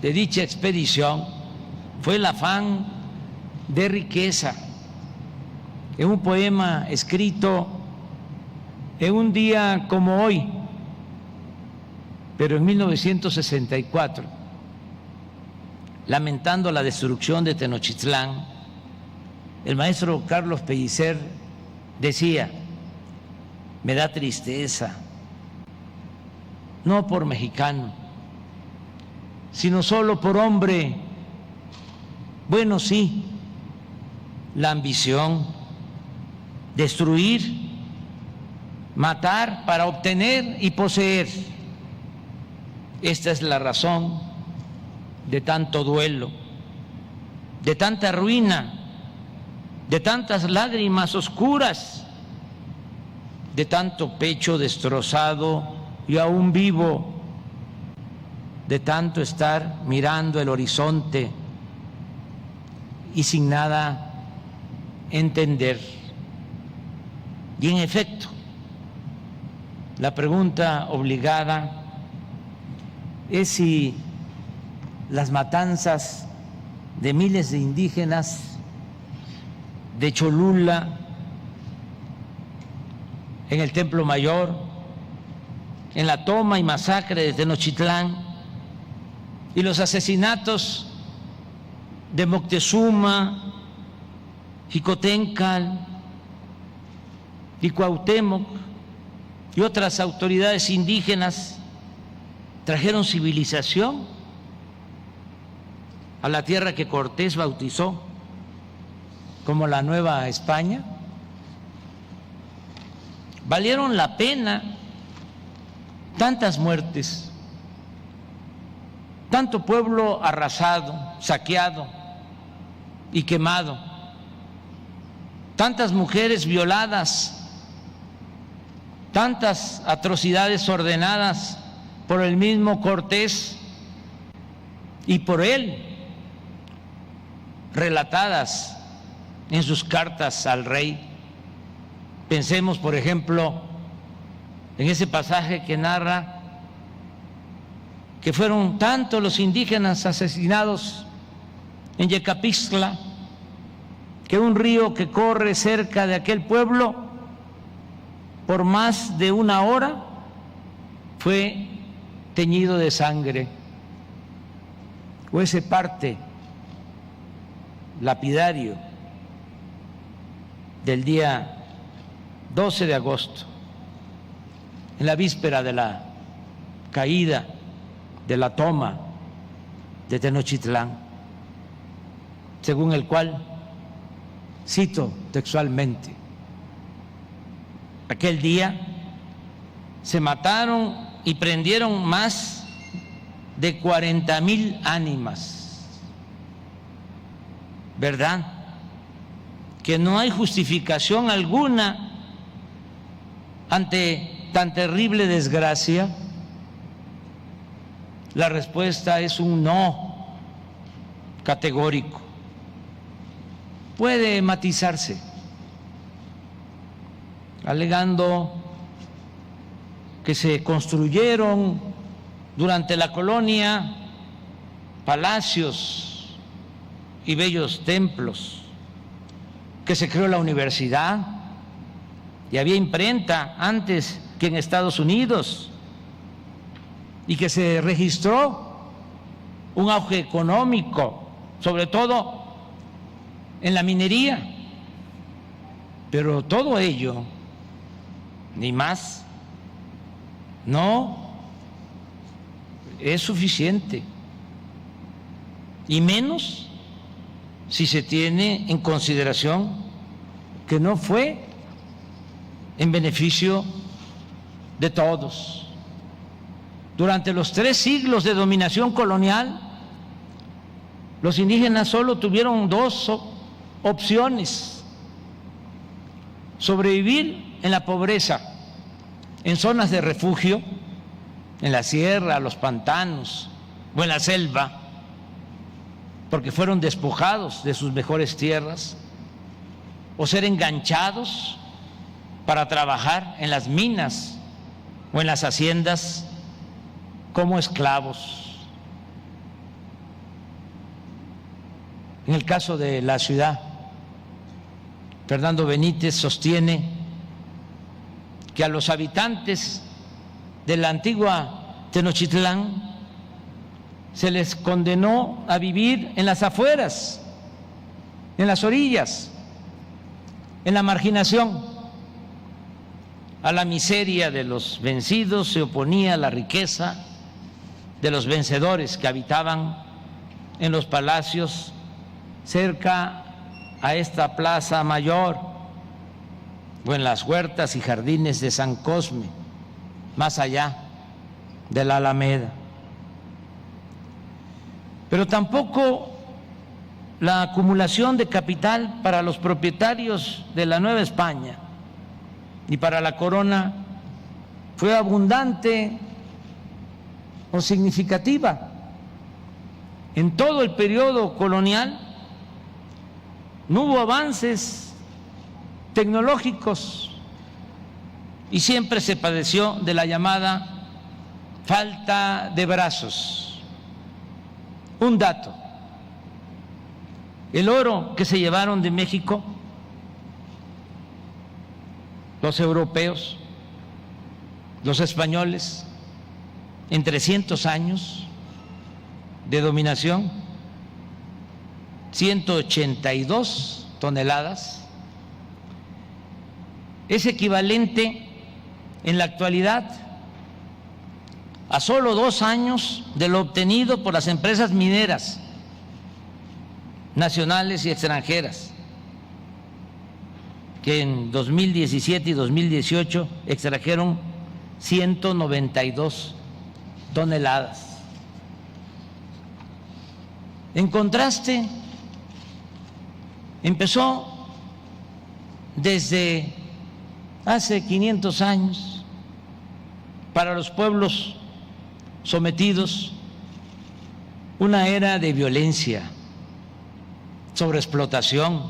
de dicha expedición fue el afán de riqueza. En un poema escrito en un día como hoy, Pero en 1964, lamentando la destrucción de Tenochtitlán, el maestro Carlos Pellicer decía: me da tristeza, no por mexicano, sino solo por hombre. Bueno, sí, la ambición, destruir, matar para obtener y poseer. Esta es la razón de tanto duelo, de tanta ruina, de tantas lágrimas oscuras, de tanto pecho destrozado y aún vivo, de tanto estar mirando el horizonte y sin nada entender. Y en efecto, la pregunta obligada es si las matanzas de miles de indígenas de Cholula, en el Templo Mayor, en la toma y masacre de Tenochtitlán, y los asesinatos de Moctezuma, Jicotencal y Cuauhtémoc y otras autoridades indígenas trajeron civilización a la tierra que Cortés bautizó como la Nueva España. ¿Valieron la pena tantas muertes, tanto pueblo arrasado, saqueado y quemado, tantas mujeres violadas, tantas atrocidades ordenadas por el mismo Cortés y por él relatadas en sus cartas al rey? Pensemos, por ejemplo, en ese pasaje que narra que fueron tantos los indígenas asesinados en Yecapixtla, que un río que corre cerca de aquel pueblo por más de una hora fue teñido de sangre. O ese parte lapidario del día 12 de agosto, en la víspera de la caída de la toma de Tenochtitlán, según el cual, cito textualmente: aquel día se mataron y prendieron más de 40,000 ánimas. ¿Verdad que no hay justificación alguna ante tan terrible desgracia? La respuesta es un no categórico. Puede matizarse, alegando que se construyeron durante la colonia palacios y bellos templos, que se creó la universidad y había imprenta antes que en Estados Unidos, y que se registró un auge económico, sobre todo en la minería. Pero todo ello, ni más, no es suficiente, y menos si se tiene en consideración que no fue en beneficio de todos. Durante los 3 siglos de dominación colonial, los indígenas solo tuvieron 2 opciones: sobrevivir en la pobreza, en zonas de refugio, en la sierra, los pantanos o en la selva, porque fueron despojados de sus mejores tierras, o ser enganchados para trabajar en las minas o en las haciendas como esclavos. En el caso de la ciudad, Fernando Benítez sostiene que a los habitantes de la antigua Tenochtitlán, se les condenó a vivir en las afueras, en las orillas, en la marginación. A la miseria de los vencidos se oponía la riqueza de los vencedores que habitaban en los palacios cerca a esta plaza mayor o en las huertas y jardines de San Cosme, más allá de la Alameda. Pero tampoco la acumulación de capital para los propietarios de la Nueva España y para la corona fue abundante o significativa. En todo el periodo colonial no hubo avances tecnológicos y siempre se padeció de la llamada falta de brazos. Un dato: el oro que se llevaron de México los europeos, los españoles, en 300 años de dominación, 182 toneladas, es equivalente en la actualidad a solo 2 años de lo obtenido por las empresas mineras nacionales y extranjeras, que en 2017 y 2018 extrajeron 192 toneladas. En contraste, empezó desde hace 500 años para los pueblos sometidos una era de violencia, sobreexplotación,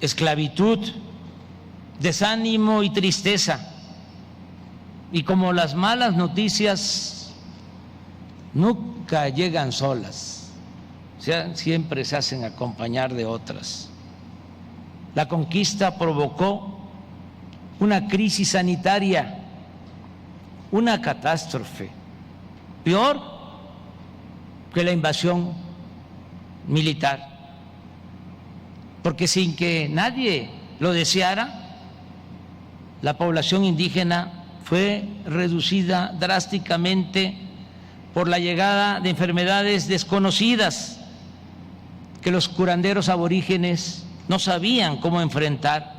esclavitud, desánimo y tristeza. Y como las malas noticias nunca llegan solas, siempre se hacen acompañar de otras, la conquista provocó una crisis sanitaria, una catástrofe, peor que la invasión militar, porque sin que nadie lo deseara, la población indígena fue reducida drásticamente por la llegada de enfermedades desconocidas que los curanderos aborígenes no sabían cómo enfrentar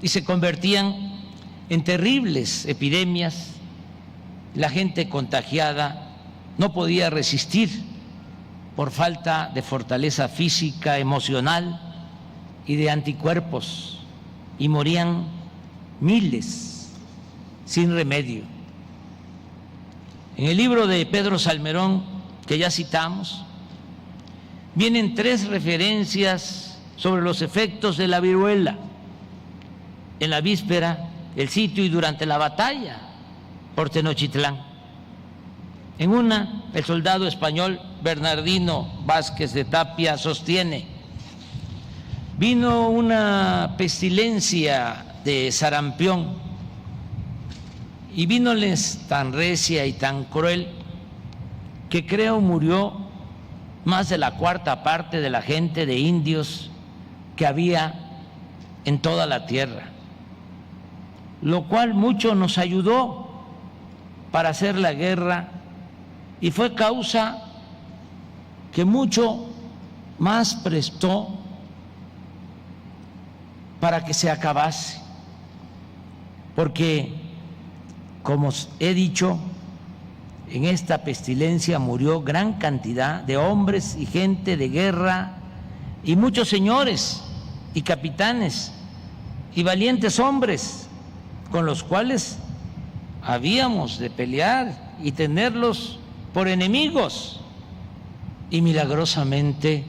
y se convertían en terribles epidemias. La gente contagiada no podía resistir por falta de fortaleza física, emocional y de anticuerpos, y morían miles sin remedio. En el libro de Pedro Salmerón, que ya citamos, vienen 3 referencias sobre los efectos de la viruela en la víspera, el sitio y durante la batalla por Tenochtitlán. En una, el soldado español Bernardino Vázquez de Tapia sostiene: vino una pestilencia de sarampión y vínoles tan recia y tan cruel que creo murió más de la 4ª parte de la gente de indios que había en toda la tierra, lo cual mucho nos ayudó para hacer la guerra y fue causa que mucho más prestó para que se acabase, porque, como he dicho, en esta pestilencia murió gran cantidad de hombres y gente de guerra y muchos señores y capitanes y valientes hombres con los cuales habíamos de pelear y tenerlos por enemigos, y milagrosamente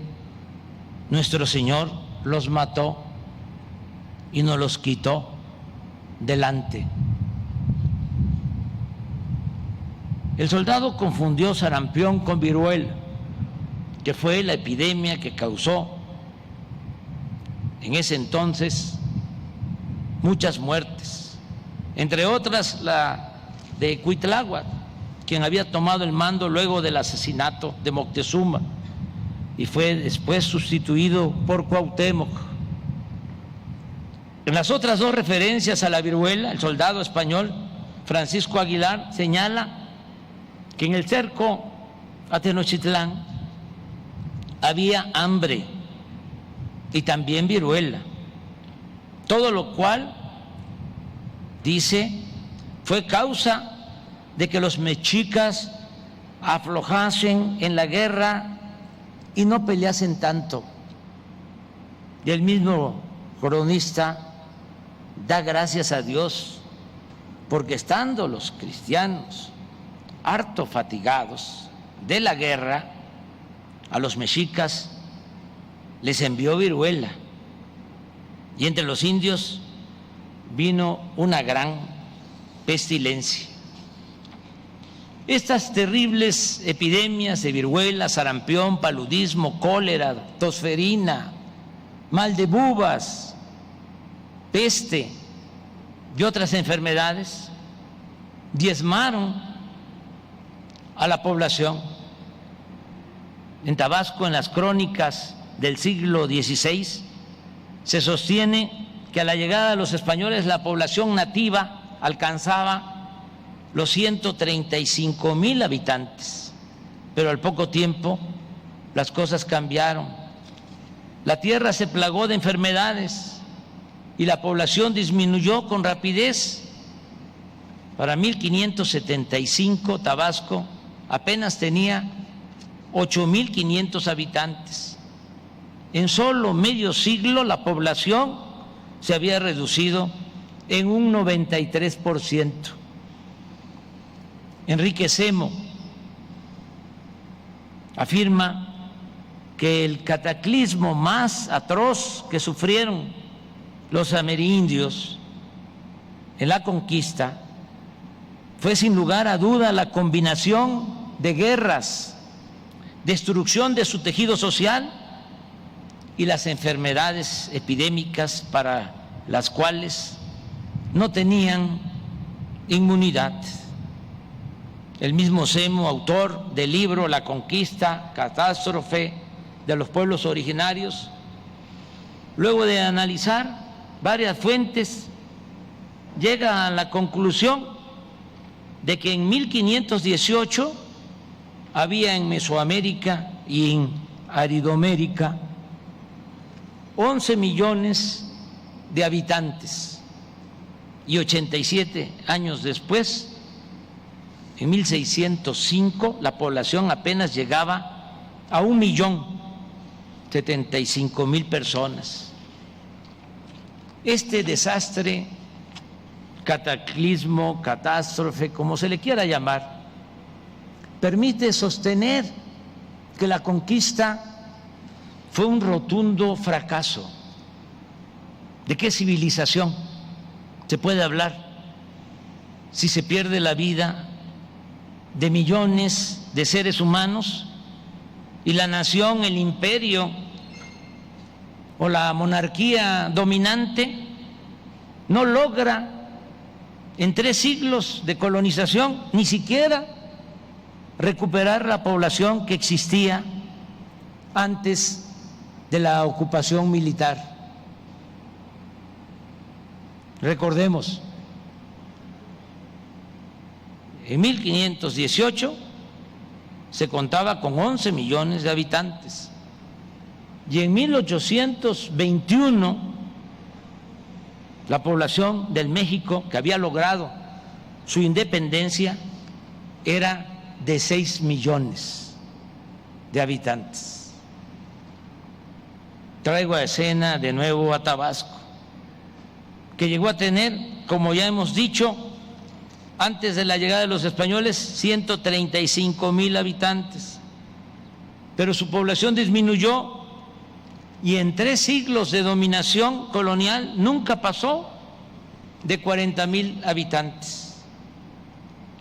nuestro Señor los mató y nos los quitó delante. El soldado confundió sarampión con viruela, que fue la epidemia que causó en ese entonces muchas muertes, entre otras la de Cuitláhuac, quien había tomado el mando luego del asesinato de Moctezuma y fue después sustituido por Cuauhtémoc. En las otras dos referencias a la viruela, el soldado español Francisco Aguilar señala que en el cerco a Tenochtitlán había hambre y también viruela, todo lo cual, dice, fue causa de que los mexicas aflojasen en la guerra y no peleasen tanto. Y el mismo cronista da gracias a Dios porque estando los cristianos harto fatigados de la guerra, a los mexicas les envió viruela y entre los indios vino una gran pestilencia. Estas terribles epidemias de viruela, sarampión, paludismo, cólera, tosferina, mal de bubas, peste y otras enfermedades diezmaron a la población. En Tabasco, en las crónicas del siglo XVI, se sostiene que a la llegada de los españoles la población nativa alcanzaba los 135,000 habitantes, pero al poco tiempo las cosas cambiaron. La tierra se plagó de enfermedades y la población disminuyó con rapidez. Para 1575 Tabasco apenas tenía 8,500 habitantes. En solo medio siglo la población se había reducido en un 93%. Enrique Semo afirma que el cataclismo más atroz que sufrieron los amerindios en la conquista fue sin lugar a duda la combinación de guerras, destrucción de su tejido social y las enfermedades epidémicas para las cuales no tenían inmunidad. El mismo Semo, autor del libro La conquista, catástrofe de los pueblos originarios, luego de analizar varias fuentes, llega a la conclusión de que en 1518 había en Mesoamérica y en Aridomérica 11 millones de habitantes y 87 años después, en 1605, la población apenas llegaba a 1,075,000 personas. Este desastre, cataclismo, catástrofe, como se le quiera llamar, permite sostener que la conquista fue un rotundo fracaso. ¿De qué civilización se puede hablar si se pierde la vida de millones de seres humanos y la nación, el imperio o la monarquía dominante no logra en 3 siglos de colonización ni siquiera recuperar la población que existía antes de la ocupación militar? Recordemos, en 1518 se contaba con 11 millones de habitantes y en 1821 la población del México que había logrado su independencia era de 6 millones de habitantes. Traigo a escena de nuevo a Tabasco, que llegó a tener, como ya hemos dicho, antes de la llegada de los españoles, 135,000 habitantes, pero su población disminuyó y en 3 siglos de dominación colonial nunca pasó de 40,000 habitantes.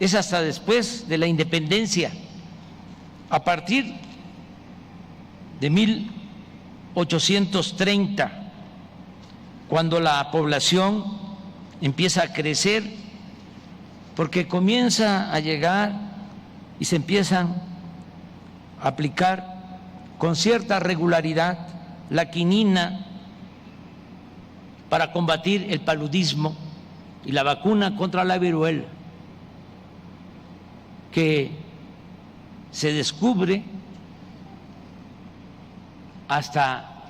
Es hasta después de la independencia, a partir de 1830, cuando la población empieza a crecer, porque comienza a llegar y se empiezan a aplicar con cierta regularidad la quinina para combatir el paludismo y la vacuna contra la viruela, que se descubre hasta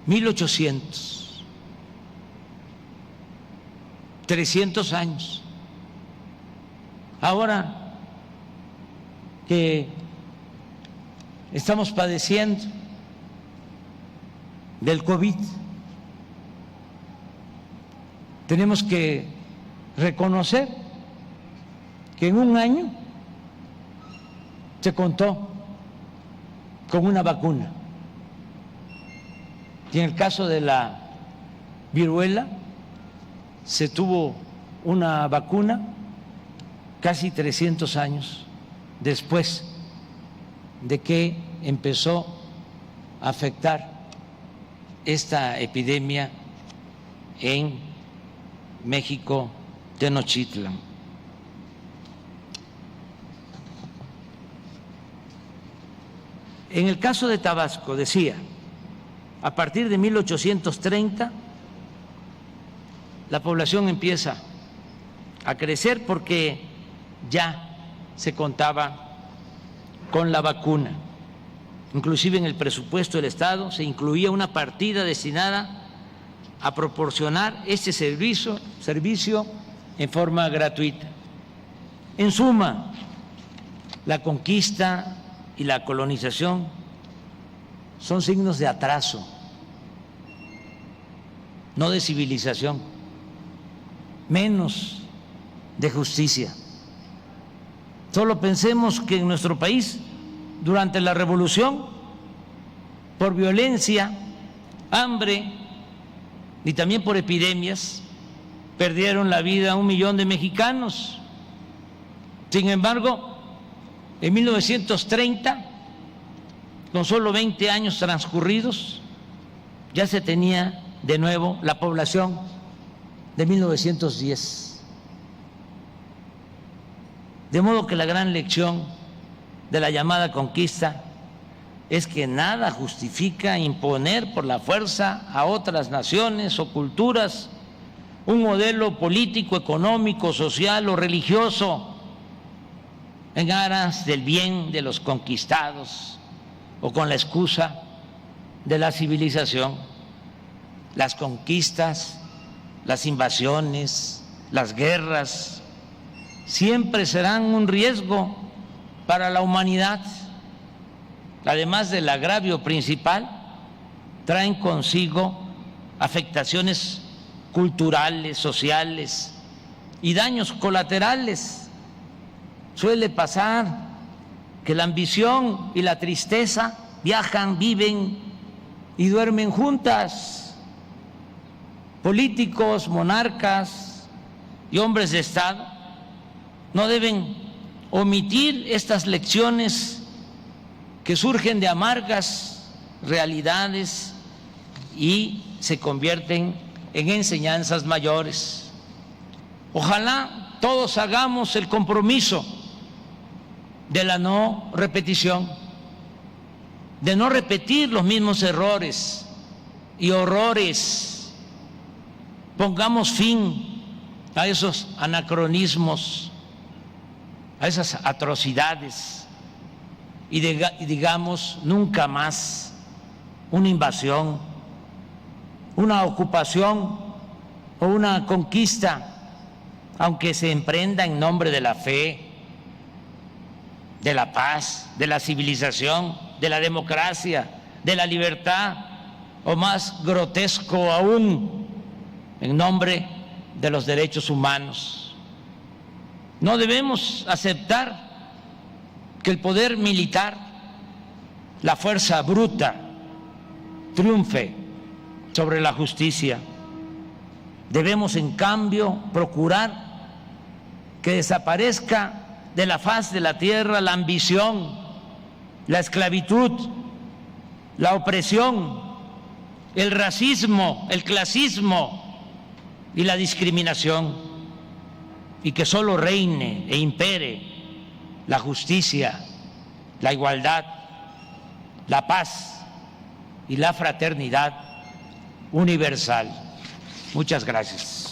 1800, 300 años. Ahora que estamos padeciendo del COVID, tenemos que reconocer que en un año se contó con una vacuna. Y en el caso de la viruela, se tuvo una vacuna casi 300 años después de que empezó a afectar esta epidemia en México, Tenochtitlan. En el caso de Tabasco, decía, a partir de 1830, la población empieza a crecer porque ya se contaba con la vacuna. Inclusive en el presupuesto del Estado se incluía una partida destinada a proporcionar este servicio en forma gratuita. En suma, la conquista y la colonización son signos de atraso, no de civilización, menos de justicia. Solo pensemos que en nuestro país, durante la revolución, por violencia, hambre y también por epidemias, perdieron la vida 1 millón de mexicanos. Sin embargo, en 1930, con solo 20 años transcurridos, ya se tenía de nuevo la población de 1910. De modo que la gran lección de la llamada conquista es que nada justifica imponer por la fuerza a otras naciones o culturas un modelo político, económico, social o religioso en aras del bien de los conquistados o con la excusa de la civilización. Las conquistas, las invasiones, las guerras siempre serán un riesgo para la humanidad. Además del agravio principal, traen consigo afectaciones culturales, sociales y daños colaterales. Suele pasar que la ambición y la tristeza viajan, viven y duermen juntas. Políticos, monarcas y hombres de Estado no deben omitir estas lecciones que surgen de amargas realidades y se convierten en enseñanzas mayores. Ojalá todos hagamos el compromiso de la no repetición, de no repetir los mismos errores y horrores. Pongamos fin a esos anacronismos, a esas atrocidades y digamos nunca más una invasión, una ocupación o una conquista, aunque se emprenda en nombre de la fe, de la paz, de la civilización, de la democracia, de la libertad, o más grotesco aún, en nombre de los derechos humanos. No debemos aceptar que el poder militar, la fuerza bruta, triunfe sobre la justicia. Debemos, en cambio, procurar que desaparezca de la faz de la tierra la ambición, la esclavitud, la opresión, el racismo, el clasismo y la discriminación, y que solo reine e impere la justicia, la igualdad, la paz y la fraternidad universal. Muchas gracias.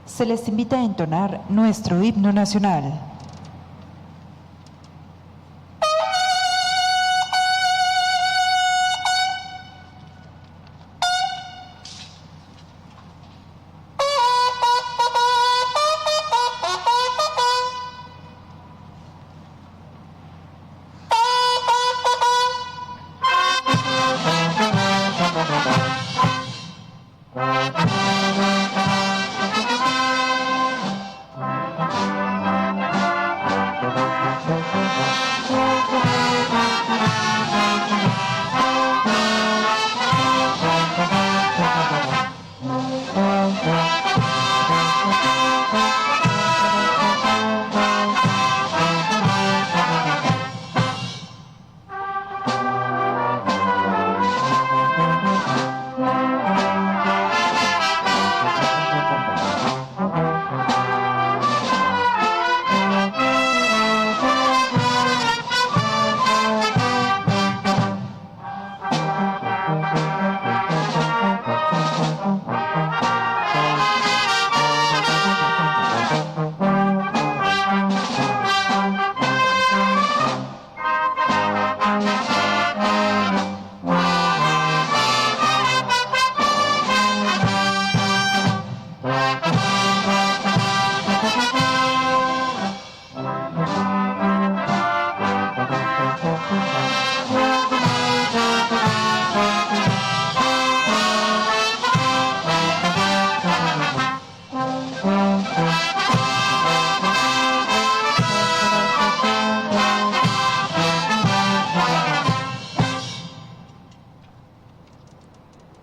Se les invita a entonar nuestro himno nacional.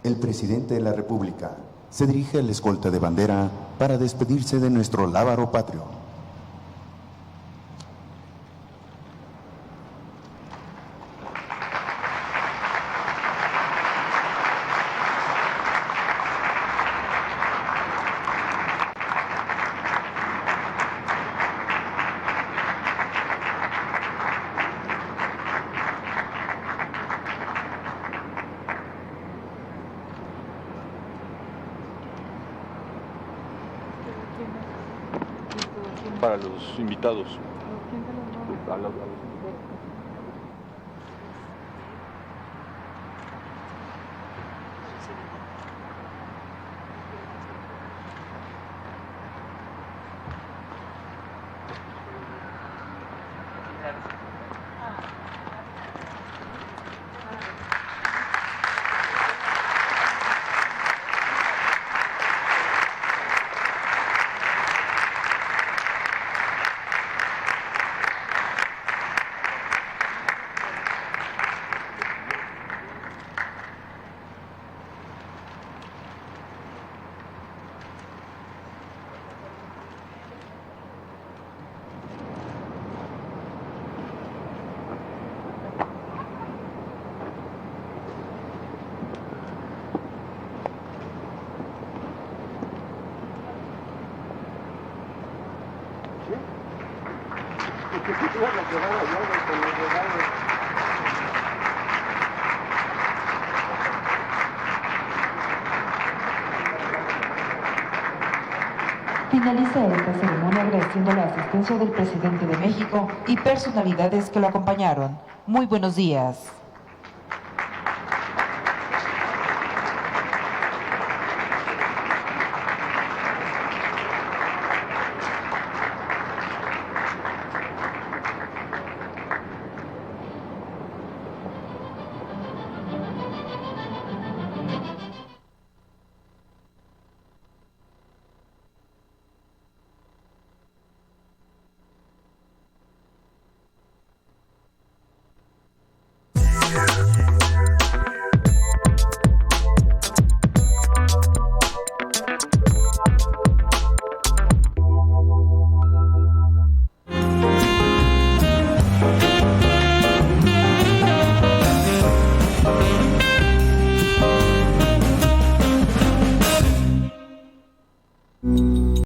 El presidente de la República se dirige al escolta de bandera para despedirse de nuestro lábaro patrio. Para los invitados. Finaliza esta ceremonia agradeciendo la asistencia del presidente de México y personalidades que lo acompañaron. Muy buenos días. yeah, yeah.